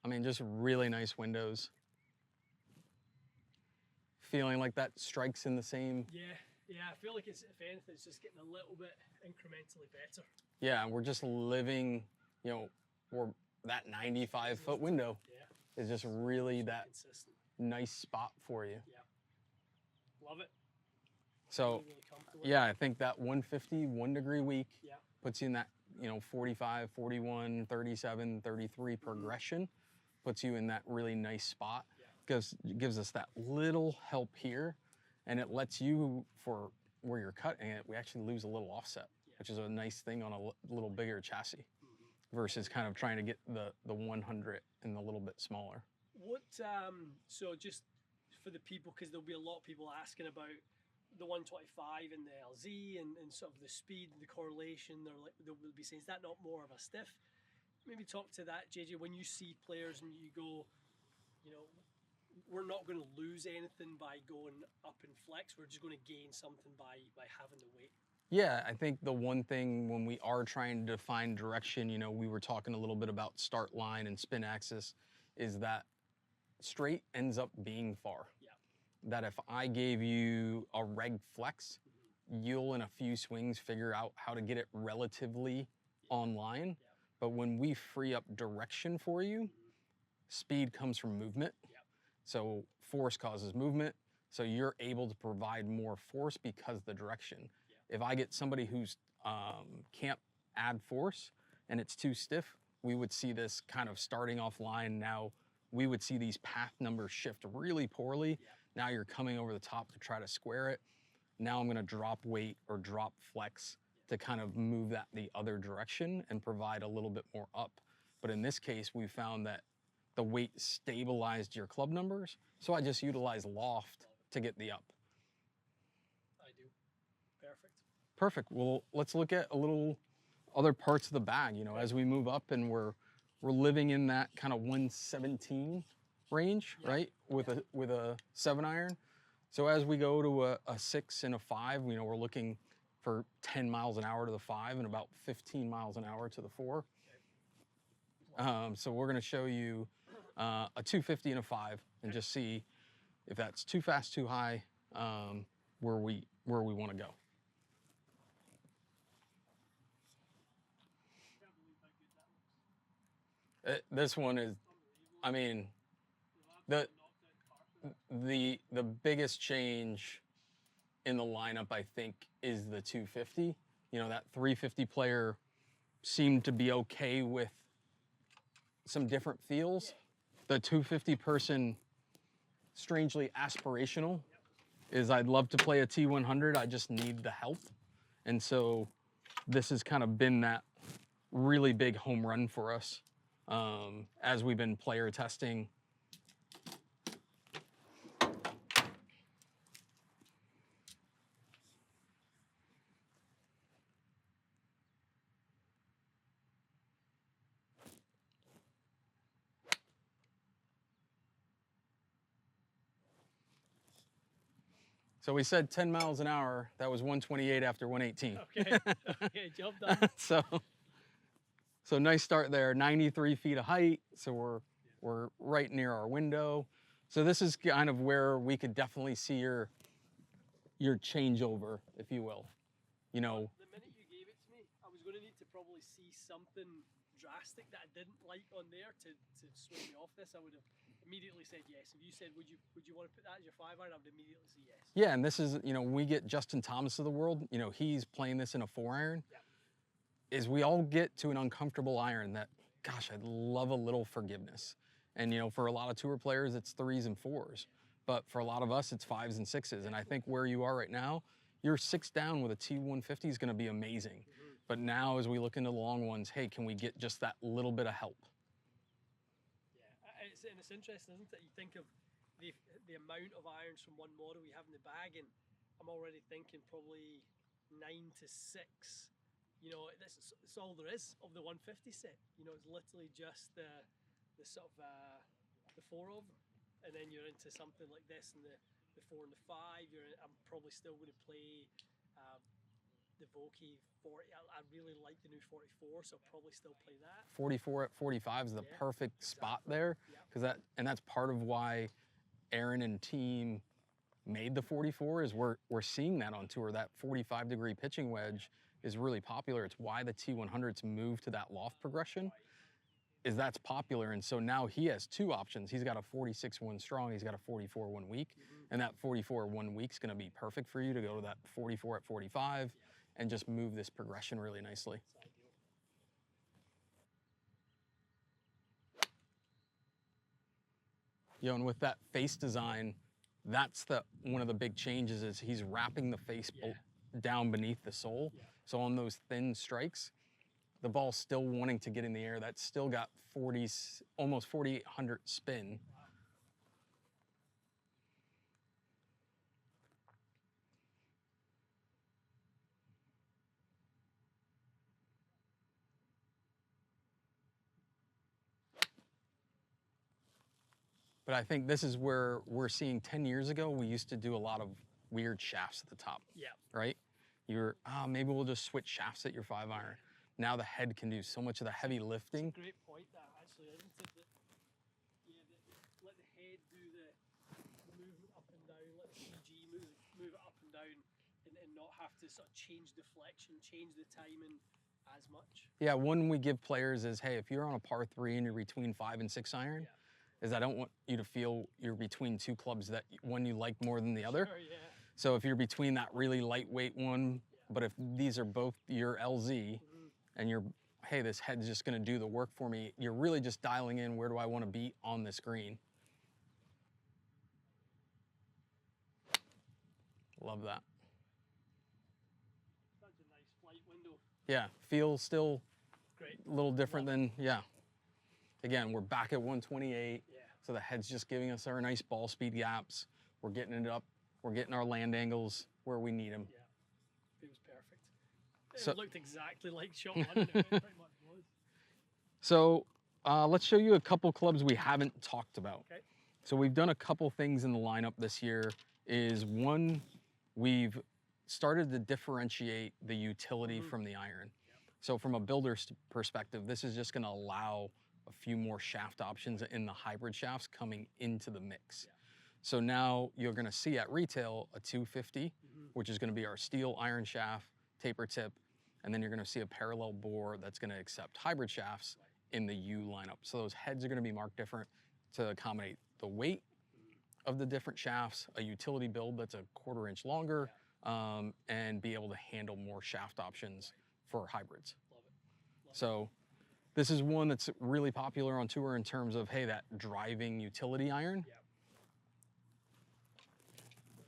I mean, just really nice windows. Feeling like that strikes in the same. Yeah, I feel like it's, if anything, it's just getting a little bit incrementally better. Yeah, we're just living, you know, we're that 95-foot window is just really that consistent, nice spot for you. Yeah, love it. So, really comfortable. Yeah, I think that 150, 1 degree week Yeah. puts you in that, you know, 45, 41, 37, 33 progression, puts you in that really nice spot. Yeah. Because it gives us that little help here, and it lets you, for where you're cutting it, we actually lose a little offset, which is a nice thing on a little bigger chassis versus kind of trying to get the 100 and a little bit smaller. What, so just for the people, because there'll be a lot of people asking about the 125 and the LZ and sort of the speed, the correlation, they'll be saying, is that not more of a stiff? Maybe talk to that, JJ, when you see players and you go, you know, we're not going to lose anything by going up in flex. We're just going to gain something by having the weight. Yeah, I think the one thing when we are trying to define direction, you know, we were talking a little bit about start line and spin axis, is that straight ends up being far. Yeah. That if I gave you a reg flex, you'll in a few swings figure out how to get it relatively online, but when we free up direction for you, speed comes from movement. So force causes movement. So you're able to provide more force because of the direction. If I get somebody who's can't add force and it's too stiff, we would see this kind of starting offline. Now we would see these path numbers shift really poorly. Now you're coming over the top to try to square it. Now I'm gonna drop weight or drop flex to kind of move that the other direction and provide a little bit more up. But in this case, we found that the weight stabilized your club numbers. So I just utilize loft to get the up. Ideal. Perfect. Perfect. Well, let's look at a little other parts of the bag, you know, as we move up and we're living in that kind of 117 range, right? With a 7-iron. So as we go to a 6 and a 5, you know, we're looking for 10 miles an hour to the 5 and about 15 miles an hour to the 4. So we're going to show you a 250 and a 5 and just see if that's too fast, too high, where we want to go. This one is, I mean, the biggest change in the lineup, I think, is the 250. You know, that 350 player seemed to be okay with some different feels. The 250 person, strangely aspirational, is I'd love to play a T100, I just need the help. And so this has kind of been that really big home run for us as we've been player testing. So we said 10 miles an hour. That was 128 after 118. Okay, okay, job done. So nice start there. 93 feet of height. So we're right near our window. So this is kind of where we could definitely see your changeover, if you will. You know. The minute you gave it to me, I was going to need to probably see something drastic that I didn't like on there to sway me off this. I would have immediately said yes. If you said, would you want to put that as your 5-iron, I would immediately say yes. Yeah, and this is, you know, when we get Justin Thomas of the world, you know, he's playing this in a 4-iron. Is we all get to an uncomfortable iron that, gosh, I'd love a little forgiveness. And, you know, for a lot of tour players, it's 3s and 4s. But for a lot of us, it's 5s and 6s. And I think where you are right now, your 6 down with a T150 is going to be amazing. But now as we look into the long ones, hey, can we get just that little bit of help? Yeah, it's interesting, isn't it? You think of the amount of irons from one model we have in the bag, and I'm already thinking probably 9 to 6. You know, it's all there is of the 150 set. You know, it's literally just the sort of the 4 of them, and then you're into something like this and the 4 and the 5. I'm probably still going to play the Vokey 40. I really like the new 44, so I'll probably still play that. 44 at 45 is the perfect spot there, because that's part of why Aaron and team made the 44. Is we're seeing that on tour. That 45-degree pitching wedge is really popular. It's why the T100s moved to that loft progression. Is that's popular, and so now he has 2 options. He's got a 46 1 strong, he's got a 44 1 weak, and that 44 1 weak is going to be perfect for you to go to that 44 at 45 and just move this progression really nicely. You know, and with that face design, that's one of the big changes is he's wrapping the face down beneath the sole. So on those thin strikes, the ball's still wanting to get in the air. That's still got almost 4,800 spin. But I think this is where we're seeing 10 years ago, we used to do a lot of weird shafts at the top. Yeah. Right? Maybe we'll just switch shafts at your 5-iron. Now the head can do so much of the heavy lifting. It's a great point, that actually, isn't it? Let the head do the movement up and down, let the CG move it up and down, and not have to sort of change deflection, change the timing, as much. Yeah, one we give players is, hey, if you're on a par 3 and you're between 5 and 6 iron, is I don't want you to feel you're between two clubs that one you like more than the other. Sure, yeah. So if you're between that really lightweight one, but if these are both your LZ and you're, hey, this head's just gonna do the work for me, you're really just dialing in where do I wanna be on this green. Love that. Such a nice flight window. Yeah, feels still Great. a little different than, yeah. Again, we're back at 128, so the head's just giving us our nice ball speed gaps. We're getting it up, we're getting our land angles where we need them. Yeah, feels perfect. So, it looked exactly like shot one, and it pretty much was. So let's show you a couple clubs we haven't talked about. Okay. So we've done a couple things in the lineup this year. Is one, we've started to differentiate the utility from the iron. So from a builder's perspective, this is just gonna allow a few more shaft options in the hybrid shafts coming into the mix. So now you're gonna see at retail a 250, which is gonna be our steel iron shaft, taper tip, and then you're gonna see a parallel bore that's gonna accept hybrid shafts in the U lineup. So those heads are gonna be marked different to accommodate the weight of the different shafts, a utility build that's a 1/4 inch longer, and be able to handle more shaft options for hybrids. Love it. So this is one that's really popular on tour in terms of, hey, that driving utility iron. Yeah.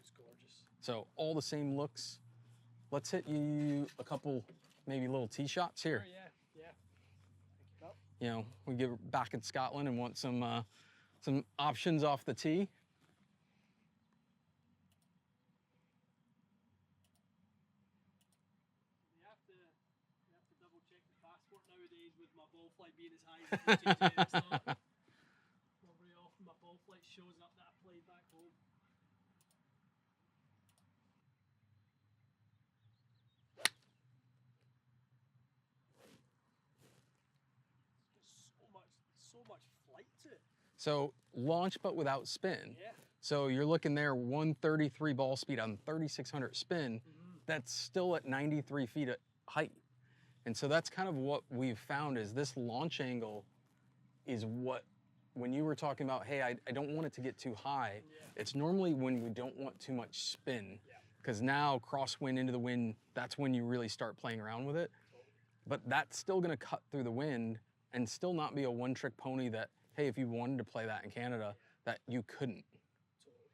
It's gorgeous. So all the same looks. Let's hit you a couple, maybe little tee shots here. Sure, yeah. Thank you, Pop. You know, we get back in Scotland and want some options off the tee. You have to double check the passport nowadays with my ball flight being as high as it is. It's not very often my ball flight shows up that I played back home. So much flight to it. So launch but without spin. Yeah. So you're looking there 133 ball speed on 3,600 spin. That's still at 93 feet at height. And so that's kind of what we've found is this launch angle is what, when you were talking about, hey, I don't want it to get too high, it's normally when we don't want too much spin. Because now crosswind into the wind, that's when you really start playing around with it. But that's still gonna cut through the wind and still not be a one-trick pony that, hey, if you wanted to play that in Canada, that you couldn't. Totally.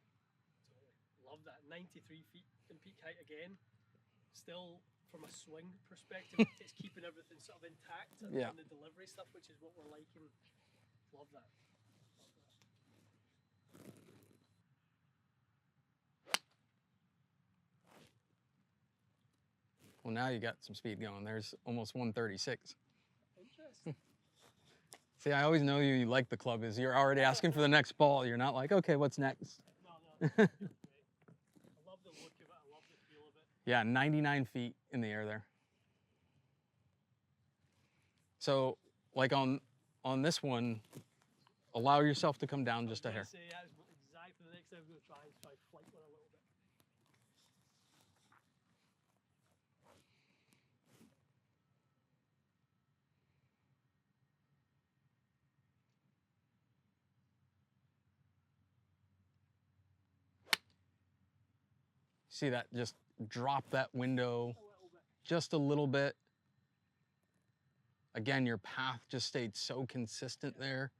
Love that. 93 feet in peak height again. Still, from a swing perspective, it's keeping everything sort of intact and the delivery stuff, which is what we're liking. Love that. Well, now you got some speed going. There's almost 136. Interesting. See, I always know you like the club is you're already asking for the next ball. You're not like, okay, what's next? No. I love the look of it. I love the feel of it. Yeah, 99 feet in the air there. So, like on this one, allow yourself to come down just a hair. Say, that was exactly the next thing I was going to try flight one a little bit. See that? Just drop that window just a little bit. Again, your path just stayed so consistent there.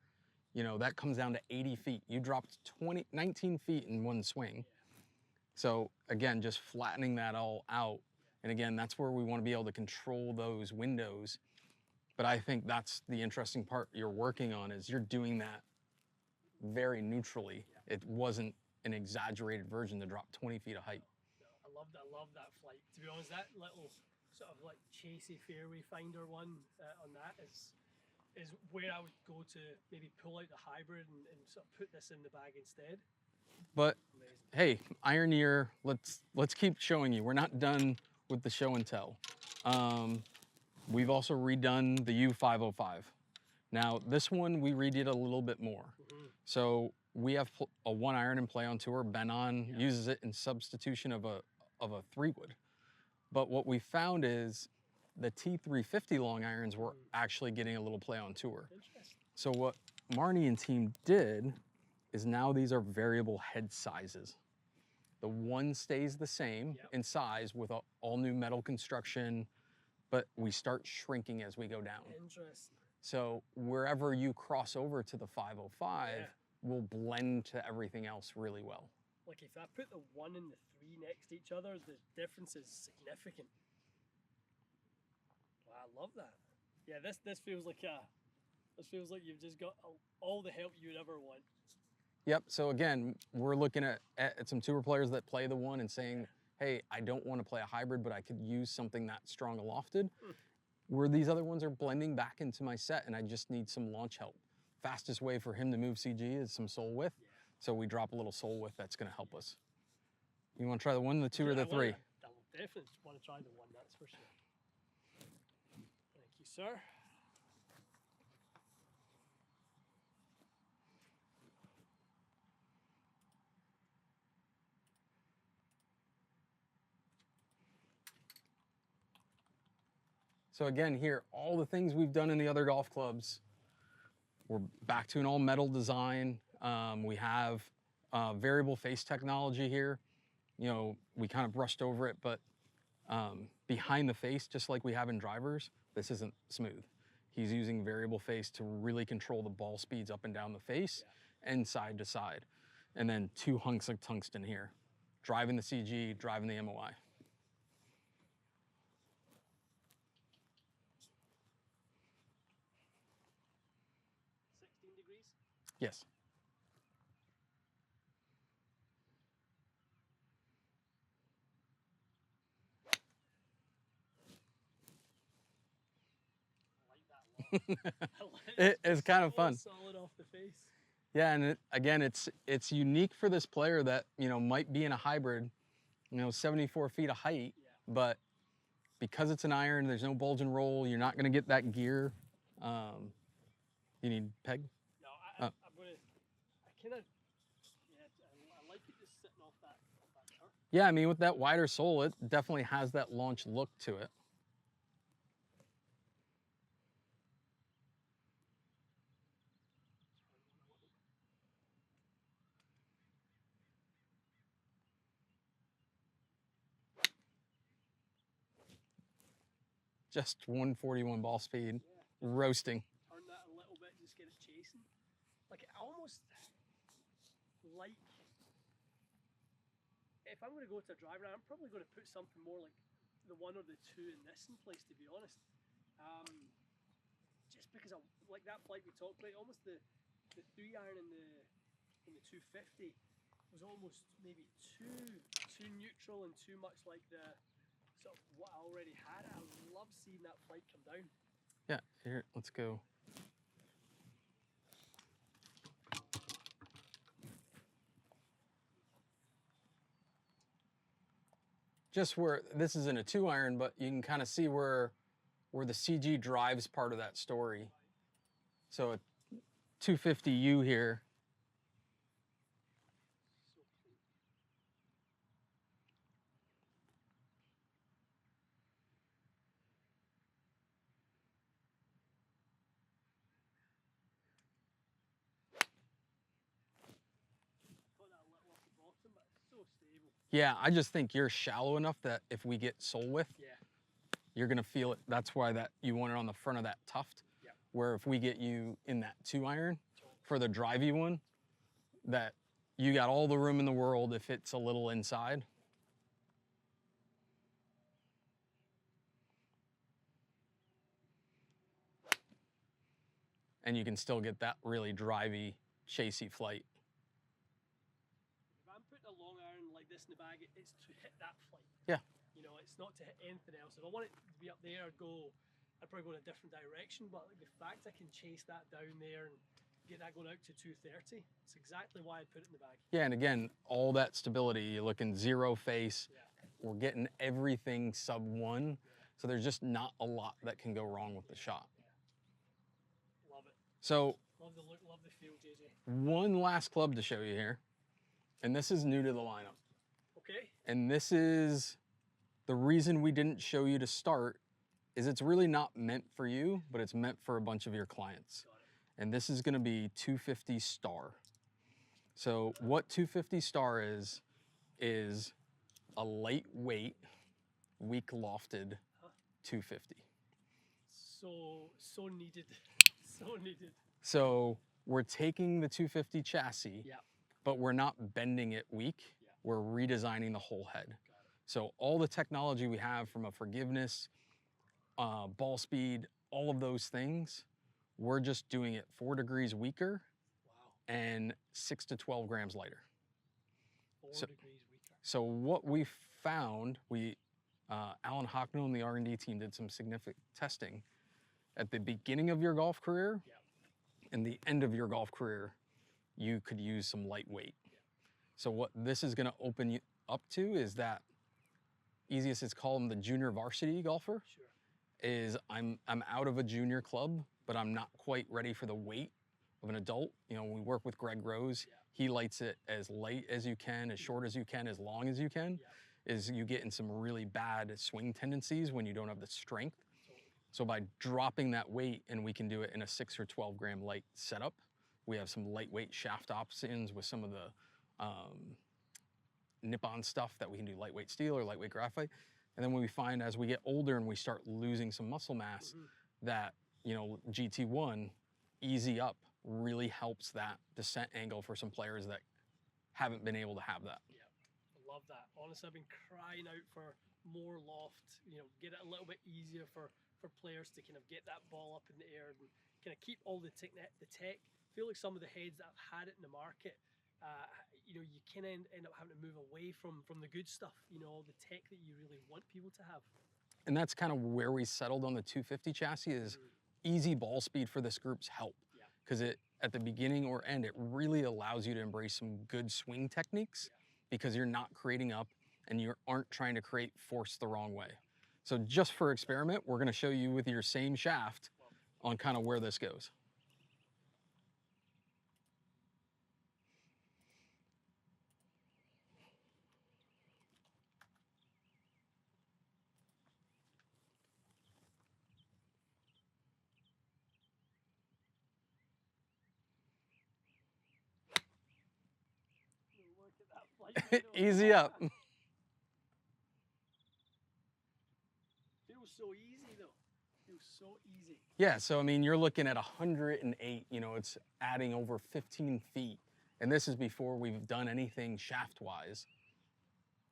You know, that comes down to 80 feet. You dropped 19 feet in one swing. So again, just flattening that all out. And again, that's where we want to be able to control those windows. But I think that's the interesting part you're working on is you're doing that very neutrally. It wasn't an exaggerated version to drop 20 feet of height. I love that flight. To be honest, that little sort of like chasey fairway finder one on that is where I would go to maybe pull out the hybrid and sort of put this in the bag instead. But hey, iron year, let's keep showing you. We're not done with the show and tell. We've also redone the U505. Now this one we redid a little bit more. So we have a 1 iron in play on tour. Ben uses it in substitution of a 3-wood. But what we found is the T350 long irons were actually getting a little play on tour. Interesting. So what Marnie and team did is now these are variable head sizes. The one stays the same in size with all new metal construction, but we start shrinking as we go down. Interesting. So wherever you cross over to the 505 will blend to everything else really well. Like if I put the 1 and the 3 next to each other, the difference is significant. Wow, I love that. Yeah, this feels like you've just got all the help you'd ever want. Yep, so again, we're looking at some tour players that play the 1 and saying, hey, I don't want to play a hybrid, but I could use something that strong lofted. Where these other ones are blending back into my set and I just need some launch help. Fastest way for him to move CG is some sole width. So we drop a little sole width, that's gonna help us. You wanna try the 1, the 2, or the 3? I definitely want to try the 1, that's for sure. Thank you, sir. So again, here, all the things we've done in the other golf clubs, we're back to an all metal design. We have variable face technology here. You know, we kind of brushed over it, but behind the face, just like we have in drivers, this isn't smooth. He's using variable face to really control the ball speeds up and down the face and side to side. And then 2 hunks of tungsten here, driving the CG, driving the MOI. 16 degrees? Yes. It's kind of fun. Solid off the face. Yeah, and again, it's unique for this player that, you know, might be in a hybrid, you know, 74 feet of height, but because it's an iron, there's no bulge and roll, you're not gonna get that gear. You need peg? No, I'm gonna, I like it just sitting off that turf. Yeah, I mean, with that wider sole, it definitely has that launch look to it. Just 141 ball speed, roasting. Turn that a little bit, just get it chasing. Like I almost like, if I'm going to go to a driver, I'm probably going to put something more like the 1 or the 2 in this in place, to be honest. Just because I like that flight we talked about, almost the 3 iron in the 250 was almost maybe too neutral and too much like the sort of what I already had. I love seeing that flight come down. Yeah, here, let's go. Just where, this isn't a 2 iron, but you can kind of see where the CG drives part of that story. So a 250U here. Yeah, I just think you're shallow enough that if we get sole width, you're gonna feel it. That's why that you want it on the front of that tuft. Where if we get you in that 2 iron for the drivey one, that you got all the room in the world if it's a little inside. And you can still get that really drivey, chasey flight. If I'm putting a long iron like this in the bag, it's to hit that flight. Yeah. You know, it's not to hit anything else. If I want it to be up there, I'd probably go in a different direction, but like the fact I can chase that down there and get that going out to 230, it's exactly why I put it in the bag. Yeah, and again, all that stability, you're looking 0 face. We're getting everything sub 1, so there's just not a lot that can go wrong with the shot. Love it. So, love the look, love the feel, JJ. One last club to show you here, and this is new to the lineup. Okay. And this is the reason we didn't show you to start is it's really not meant for you, but it's meant for a bunch of your clients. And this is gonna be 250 Star. So what 250 Star is a lightweight, weak lofted 250. So needed, so needed. So we're taking the 250 chassis, but we're not bending it weak. We're redesigning the whole head. So all the technology we have from a forgiveness, ball speed, all of those things, we're just doing it 4 degrees weaker and 6 to 12 grams lighter. 4 degrees weaker. So what we found, Alan Hocknell and the R&D team did some significant testing. At the beginning of your golf career and the end of your golf career, you could use some lightweight. So what this is gonna open you up to is that, easiest is call them the junior varsity golfer, is I'm out of a junior club, but I'm not quite ready for the weight of an adult. You know, we work with Greg Rose. He lights it as light as you can, as short as you can, as long as you can, is you get in some really bad swing tendencies when you don't have the strength. So by dropping that weight, and we can do it in a 6 or 12 gram light setup, we have some lightweight shaft options with some of the nip-on stuff that we can do lightweight steel or lightweight graphite. And then when we find as we get older and we start losing some muscle mass, that, you know, GT1, easy up, really helps that descent angle for some players that haven't been able to have that. Yeah, I love that. Honestly, I've been crying out for more loft, you know, get it a little bit easier for players to kind of get that ball up in the air and kind of keep all the tech. I feel like some of the heads that have had it in the market, you know, you kind of end up having to move away from the good stuff, you know, the tech that you really want people to have. And that's kind of where we settled on the 250 chassis is easy ball speed for this group's help. Because it, at the beginning or end, it really allows you to embrace some good swing techniques because you're not creating up and you aren't trying to create force the wrong way. So just for experiment, we're gonna show you with your same shaft on kind of where this goes. Easy up. Feels so easy though. Feels so easy. Yeah, so I mean, you're looking at 108, you know, it's adding over 15 feet. And this is before we've done anything shaft-wise.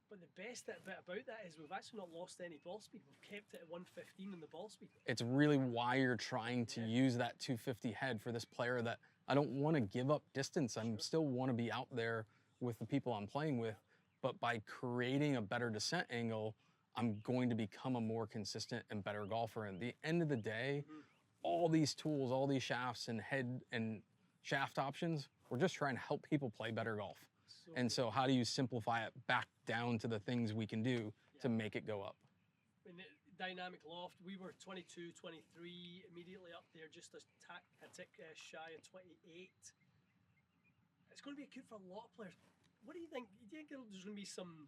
But the best bit about that is we've actually not lost any ball speed. We've kept it at 115 in the ball speed. It's really why you're trying to use that 250 head for this player that I don't want to give up distance. I still want to be out there with the people I'm playing with, but by creating a better descent angle, I'm going to become a more consistent and better golfer. And at the end of the day, all these tools, all these shafts and head and shaft options, we're just trying to help people play better golf. And so how do you simplify it back down to the things we can do to make it go up? In the dynamic loft, we were 22, 23, immediately up there, just a tick shy of 28. It's going to be good for a lot of players. What do you think? Do you think there's going to be some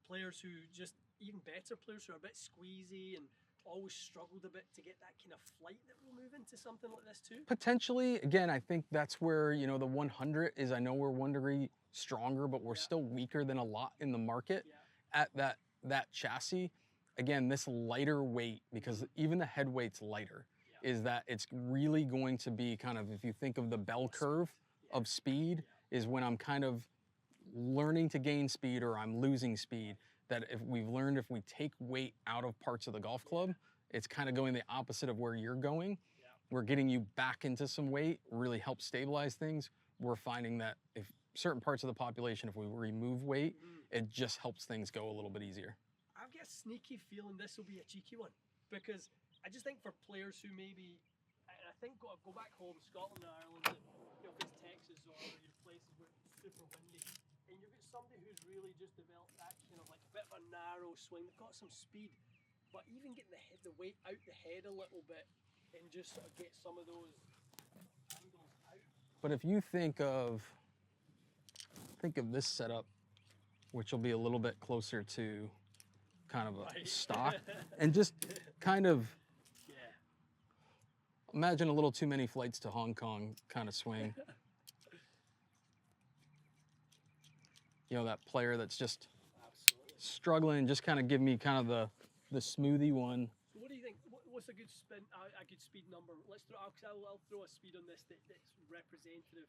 players who just, even better players who are a bit squeezy and always struggled a bit to get that kind of flight that will move into something like this too? Potentially. Again, I think that's where, you know, the 100 is, I know we're 1 degree stronger, but we're still weaker than a lot in the market at that chassis. Again, this lighter weight, because even the head weight's lighter, is that it's really going to be kind of, if you think of the bell curve of speed, is when I'm kind of learning to gain speed or I'm losing speed, that if we've learned if we take weight out of parts of the golf club, it's kind of going the opposite of where you're going. We're getting you back into some weight, really helps stabilize things. We're finding that if certain parts of the population, if we remove weight, it just helps things go a little bit easier. I've got a sneaky feeling this will be a cheeky one, because I just think for players who maybe, and I think go back home, Scotland and Ireland, and, you know, if it's Texas or your places where it's super windy, and you've got somebody who's really just developed that kind of like a bit of a narrow swing, they've got some speed, but even getting the weight out the head a little bit and just sort of get some of those angles out. But if you think of this setup, which will be a little bit closer to kind of a stock, and just kind of imagine a little too many flights to Hong Kong kind of swing. You know, that player that's just struggling, just kind of give me kind of the smoothie one. So what do you think? What's a good spin? A good speed number? Let's throw. I'll throw a speed on this that's representative.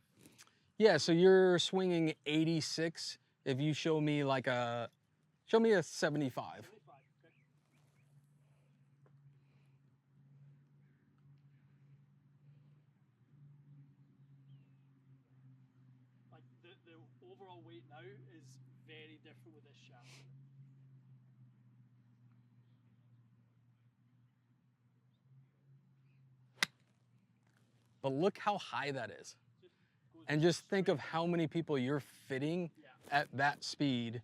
Yeah, so you're swinging 86. If you show me like show me a 75. 75, okay. Like the overall weight now is very different with this shaft. But look how high that is. And just think of how many people you're fitting at that speed,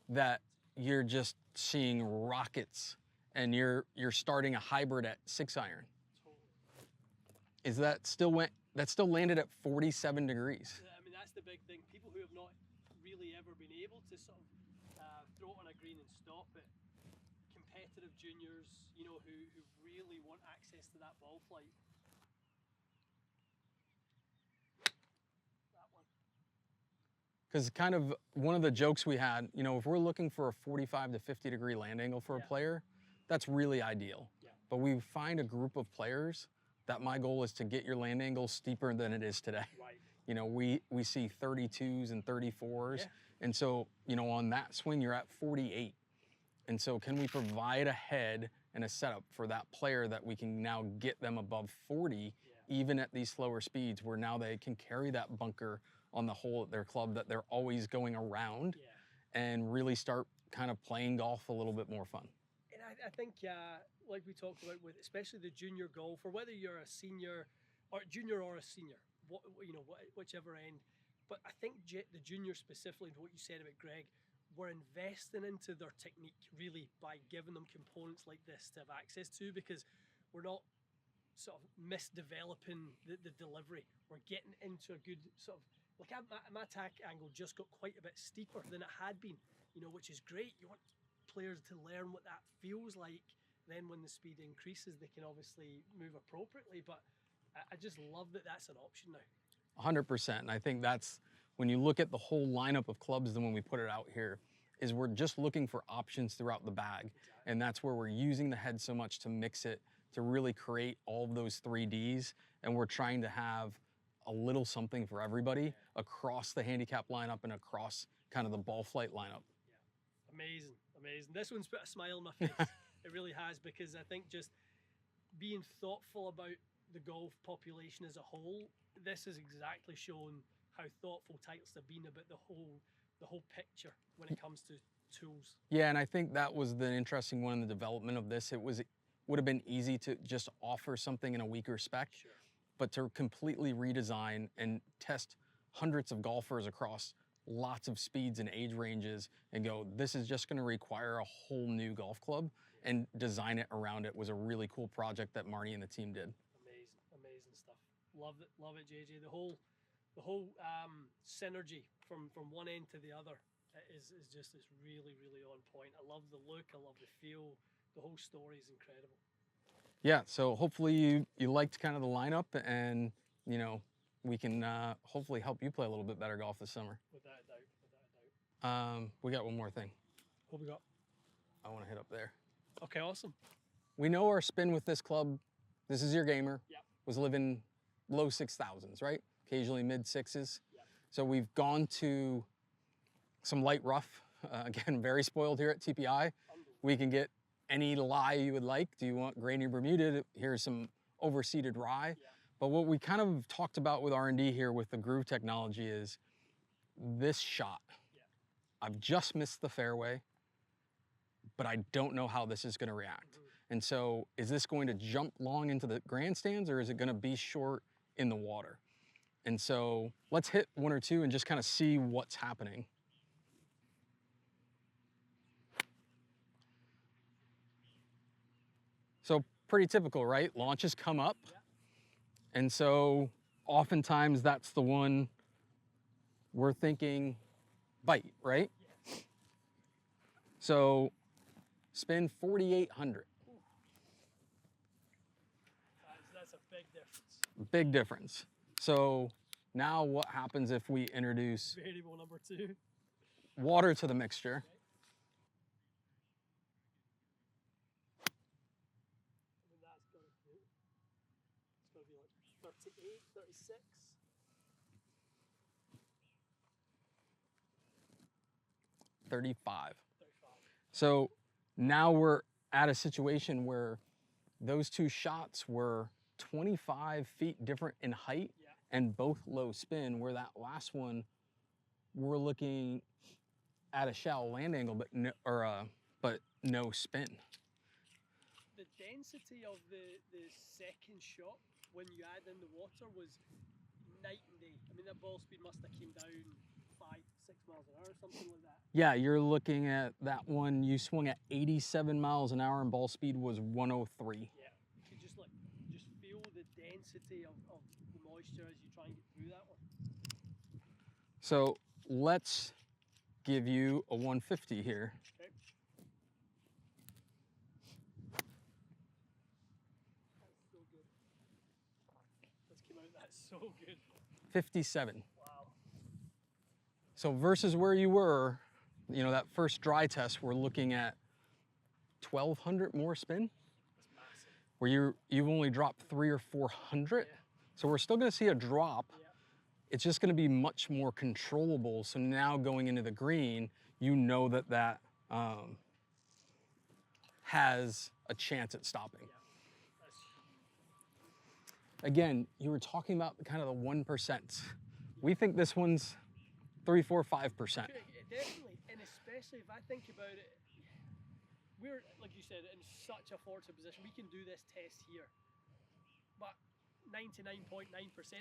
that you're just seeing rockets, and you're starting a hybrid at 6-iron. Is that still landed at 47 degrees? I mean, that's the big thing. People who have not really ever been able to sort of throw it on a green and stop it. Competitive juniors, you know, who really want access to that ball flight. Because kind of one of the jokes we had, you know, if we're looking for a 45 to 50 degree land angle for a player, that's really ideal. Yeah. But we find a group of players that my goal is to get your land angle steeper than it is today. Right. You know, we see 32s and 34s. And so, you know, on that swing, you're at 48. And so can we provide a head and a setup for that player that we can now get them above 40, even at these slower speeds, where now they can carry that bunker on the hole at their club that they're always going around, and really start kind of playing golf a little bit more fun. And I think, like we talked about with especially the junior golfer, whether you're a senior or junior or a senior, whichever end, but I think the junior specifically, what you said about Greg, we're investing into their technique really by giving them components like this to have access to, because we're not sort of misdeveloping the delivery. We're getting into a good sort of, like my attack angle just got quite a bit steeper than it had been, you know, which is great. You want players to learn what that feels like. Then when the speed increases, they can obviously move appropriately. But I just love that that's an option now. 100%. And I think that's, when you look at the whole lineup of clubs, then when we put it out here, is we're just looking for options throughout the bag. Exactly. And that's where we're using the head so much to mix it, to really create all of those 3Ds. And we're trying to have a little something for everybody across the handicap lineup and across kind of the ball flight lineup. Yeah. Amazing, amazing. This one's put a smile on my face. It really has, because I think just being thoughtful about the golf population as a whole, this has exactly shown how thoughtful Titleist have been about the whole picture when it comes to tools. Yeah, and I think that was the interesting one in the development of this. It would have been easy to just offer something in a weaker spec. Sure. But to completely redesign and test hundreds of golfers across lots of speeds and age ranges and go, this is just going to require a whole new golf club, and design it around it was a really cool project that Marty and the team did. Amazing stuff. Love it, JJ. The whole synergy from one end to the other is really, really on point. I love the look, I love the feel. The whole story is incredible. Yeah, so hopefully you liked kind of the lineup, and you know, we can hopefully help you play a little bit better golf this summer. Without a doubt. We got one more thing. What we got? I want to hit up there. Okay, awesome. We know our spin with this club, this is your gamer, Yep. was living low 6,000s, right? Occasionally mid 6s. Yep. So we've gone to some light rough. Again, very spoiled here at TPI. We can get any lie you would like. Do you want grainy Bermuda? Here's some overseeded rye. Yeah. But what we kind of talked about with R&D here with the groove technology is this shot. Yeah. I've just missed the fairway, but I don't know how this is going to react. Mm-hmm. And so is this going to jump long into the grandstands, or is it going to be short in the water? And so let's hit one or two and just kind of see what's happening. So pretty typical, right? Launches come up. Yeah. And so oftentimes that's the one we're thinking bite, right? Yeah. So spin 4,800. That's a big difference. Big difference. So now what happens if we introduce Variable number 2. water to the mixture? I mean, that's got to be, it's got to be like 38, 36. 35. 35. So now we're at a situation where those two shots were 25 feet different in height, Yeah. and both low spin, where that last one, we're looking at a shallow land angle, but no spin. The density of the second shot when you add in the water was night and day. I mean, that ball speed must have came down 5-6 miles an hour, something like that. Yeah, you're looking at that one, you swung at 87 miles an hour and ball speed was 103. Yeah, you could just feel the density of the moisture as you try and get through that one. So let's give you a 150 here. Okay. That's so good. Let's come out, that's so good. 57. Wow. So versus where you were, you know, that first dry test, we're looking at 1,200 more spin, That's massive. where you've only dropped 300 or 400. Yeah. So we're still gonna see a drop. Yeah. It's just gonna be much more controllable. So now going into the green, you know that has a chance at stopping. Yeah. That's huge. Again, you were talking about kind of the 1%. We think this one's 3, 4, 5%. Definitely, and especially if I think about it, we're, like you said, in such a fortunate position. We can do this test here, but 99.9%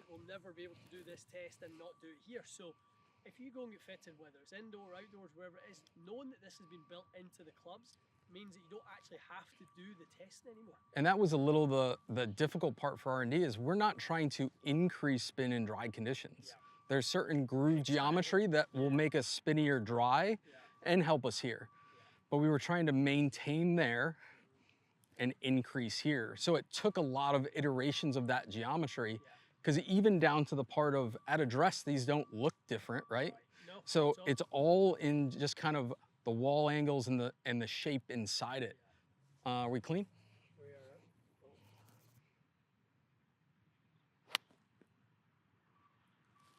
will never be able to do this test and not do it here. So if you go and get fitted, whether it's indoor, outdoors, wherever it is, knowing that this has been built into the clubs means that you don't actually have to do the testing anymore. And that was a little the difficult part for R&D is we're not trying to increase spin in dry conditions. Yeah. There's certain groove geometry that will make us spinnier dry and help us here. But we were trying to maintain there and increase here. So it took a lot of iterations of that geometry, because even down to the part of at address, these don't look different, right? No, So it's all in just kind of the wall angles and the shape inside it. Are we clean? We are.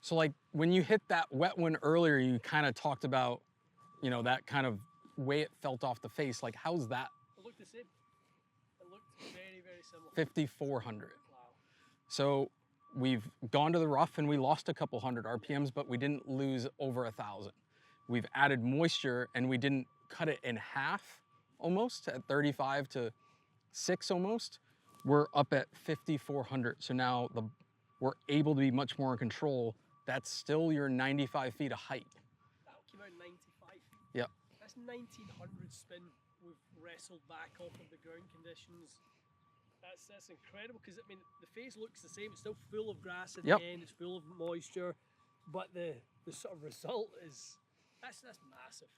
So like when you hit that wet one earlier, you kind of talked about, you know, that kind of way it felt off the face. Like how's that? It looked the same. It looked very, very similar. 5,400. Wow. So we've gone to the rough and we lost a couple hundred RPMs, but we didn't lose over 1,000. We've added moisture and we didn't cut it in half almost at 35 to 6 almost. We're up at 5,400. So now we're able to be much more in control. That's still your 95 feet of height. That came out 95 feet. Yep. That's 1,900 spin we've wrestled back off of the ground conditions. That's incredible, because I mean the face looks the same. It's still full of grass at the end. It's full of moisture, but the sort of result is that's massive.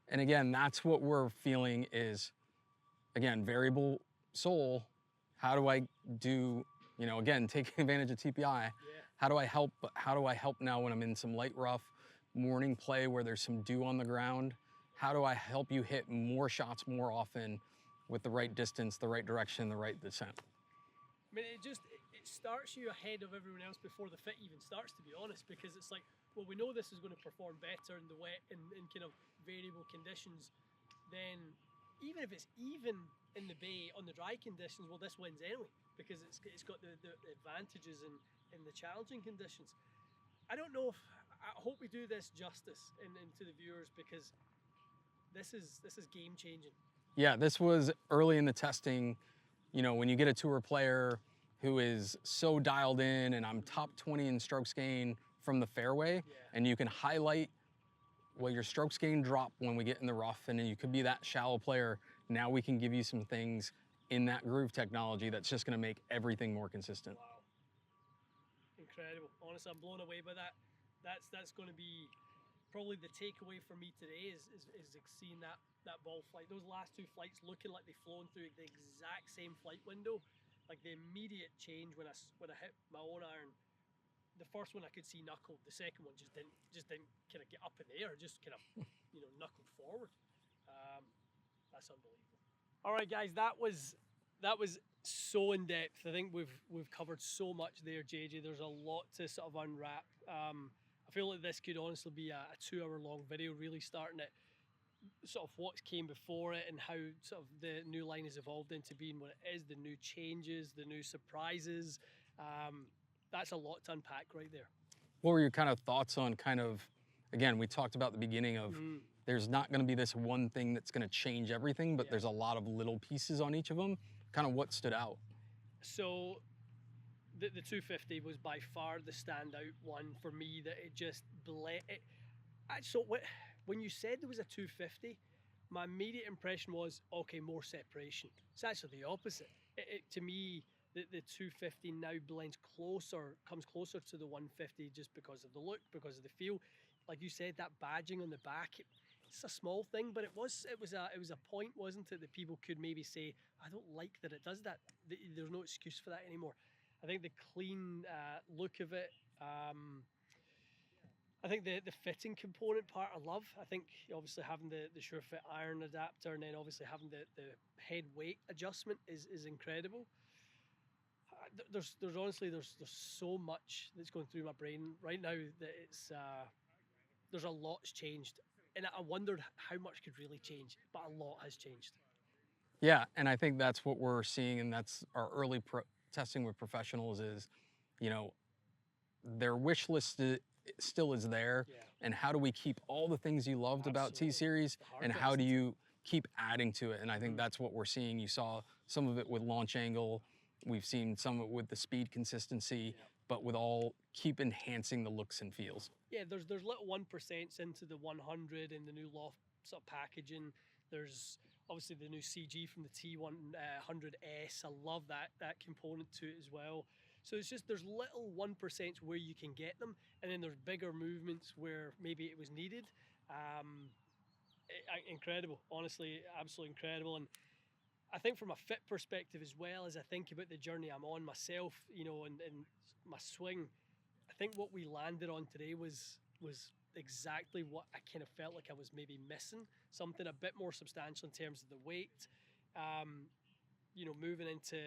And again, that's what we're feeling is, again, variable soul. How do I do, you know, again, taking advantage of TPI. Yeah. How do I help? But how do I help now when I'm in some light rough morning play where there's some dew on the ground? How do I help you hit more shots more often with the right distance, the right direction, the right descent? I mean, it starts you ahead of everyone else before the fit even starts, to be honest, because it's like, well, we know this is going to perform better in the wet in kind of variable conditions. Then even if it's even in the bay on the dry conditions, well, this wins anyway, because it's got the advantages in the challenging conditions. I don't know if, I hope we do this justice to the viewers, because this is game changing. Yeah, this was early in the testing. You know, when you get a tour player who is so dialed in, and I'm top 20 in strokes gain from the fairway, and you can highlight, well, your strokes gain drop when we get in the rough, and then you could be that shallow player. Now we can give you some things in that groove technology that's just gonna make everything more consistent. Wow. Incredible. Honestly, I'm blown away by that. That's going to be probably the takeaway for me today is seeing that ball flight. Those last two flights looking like they've flown through the exact same flight window. Like the immediate change when I hit my own iron. The first one I could see knuckled. The second one just didn't kind of get up in the air. Just kind of knuckled forward. That's unbelievable. All right, guys, that was so in depth. I think we've covered so much there, JJ. There's a lot to sort of unwrap. I feel like this could honestly be a 2-hour long video, really starting at sort of what came before it and how sort of the new line has evolved into being what it is, the new changes, the new surprises. That's a lot to unpack right there. What were your kind of thoughts on again, we talked about the beginning of there's not going to be this one thing that's going to change everything, but there's a lot of little pieces on each of them. Kind of what stood out? So the 250 was by far the standout one for me, that it just so when you said there was a 250, my immediate impression was, okay, more separation. It's actually the opposite. To me, the 250 now comes closer to the 150 just because of the look, because of the feel. Like you said, that badging on the back, it's a small thing, but it was a point, wasn't it, that people could maybe say, I don't like that it does that. There's no excuse for that anymore. I think the clean look of it, I think the fitting component part I love. I think obviously having the SureFit iron adapter and then obviously having the head weight adjustment is incredible. There's honestly so much that's going through my brain right now that it's there's a lot's changed, and I wondered how much could really change, but a lot has changed. Yeah, and I think that's what we're seeing, and that's our early testing with professionals is, their wish list still is there, and how do we keep all the things you loved about T-Series, and how do you keep adding to it? And I think that's what we're seeing. You saw some of it with launch angle, we've seen some of it with the speed consistency, but with all, keep enhancing the looks and feels. Yeah, there's little 1% into the 100 and the new loft sort of packaging. There's obviously the new CG from the T100S. I love that component to it as well. So it's just, there's little 1% where you can get them, and then there's bigger movements where maybe it was needed. Incredible, honestly, absolutely incredible. And I think from a fit perspective as well, as I think about the journey I'm on myself, and my swing, I think what we landed on today was exactly what I kind of felt like I was maybe missing. Something a bit more substantial in terms of the weight. Moving into,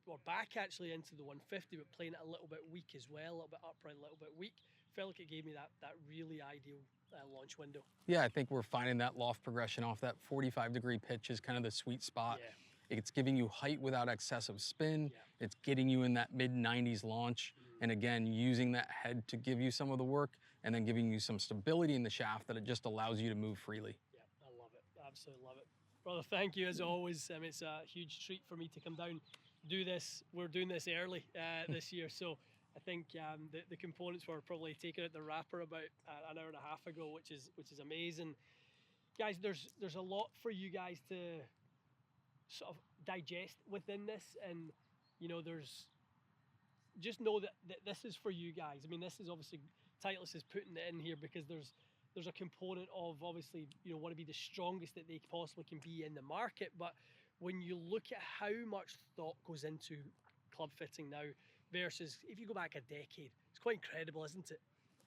or back actually into the 150, but playing it a little bit weak as well, a little bit upright, a little bit weak. Felt like it gave me that really ideal launch window. Yeah, I think we're finding that loft progression off that 45-degree pitch is kind of the sweet spot. Yeah. It's giving you height without excessive spin. Yeah. It's getting you in that mid-90s launch. And again, using that head to give you some of the work, and then giving you some stability in the shaft that it just allows you to move freely. Yeah, I love it. Absolutely love it. Brother, thank you as always. It's a huge treat for me to come down, do this. We're doing this early this year, so I think the components were probably taken out the wrapper about an hour and a half ago, which is amazing. Guys, there's a lot for you guys to sort of digest within this, and there's, just know that this is for you guys. I mean, this is obviously, Titleist is putting it in here because there's a component of obviously want to be the strongest that they possibly can be in the market, but when you look at how much thought goes into club fitting now versus if you go back a decade, it's quite incredible, isn't it?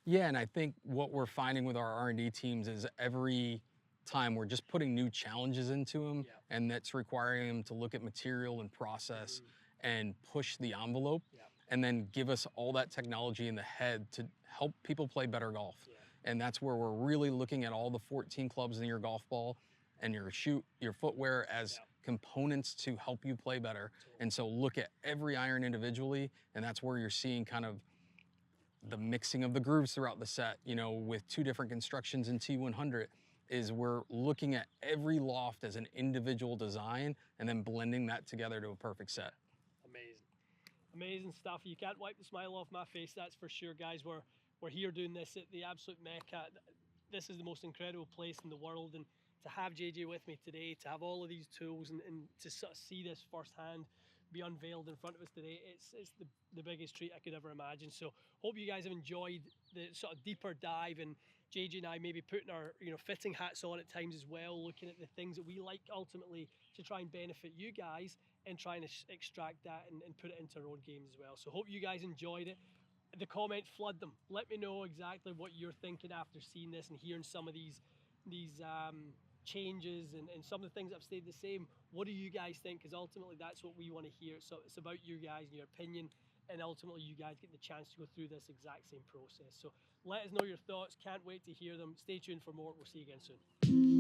Yeah, and I think what we're finding with our R&D teams is every time we're just putting new challenges into them, and that's requiring them to look at material and process and push the envelope, and then give us all that technology in the head to help people play better golf. And that's where we're really looking at all the 14 clubs in your golf ball and your footwear as components to help you play better. And so look at every iron individually, and that's where you're seeing kind of the mixing of the grooves throughout the set, with 2 different constructions in T100, is we're looking at every loft as an individual design and then blending that together to a perfect set. Amazing stuff. You can't wipe the smile off my face, that's for sure, guys. We're here doing this at the absolute mecca. This is the most incredible place in the world, and to have JJ with me today, to have all of these tools and to sort of see this firsthand be unveiled in front of us today, it's the biggest treat I could ever imagine. So hope you guys have enjoyed the sort of deeper dive and JJ and I maybe putting our fitting hats on at times as well, looking at the things that we like ultimately to try and benefit you guys, and trying to extract that and put it into our own games as well. So hope you guys enjoyed it. The comments, flood them. Let me know exactly what you're thinking after seeing this and hearing some of these changes and some of the things that have stayed the same. What do you guys think? Because ultimately that's what we want to hear. So it's about you guys and your opinion, and ultimately you guys get the chance to go through this exact same process. So let us know your thoughts. Can't wait to hear them. Stay tuned for more. We'll see you again soon.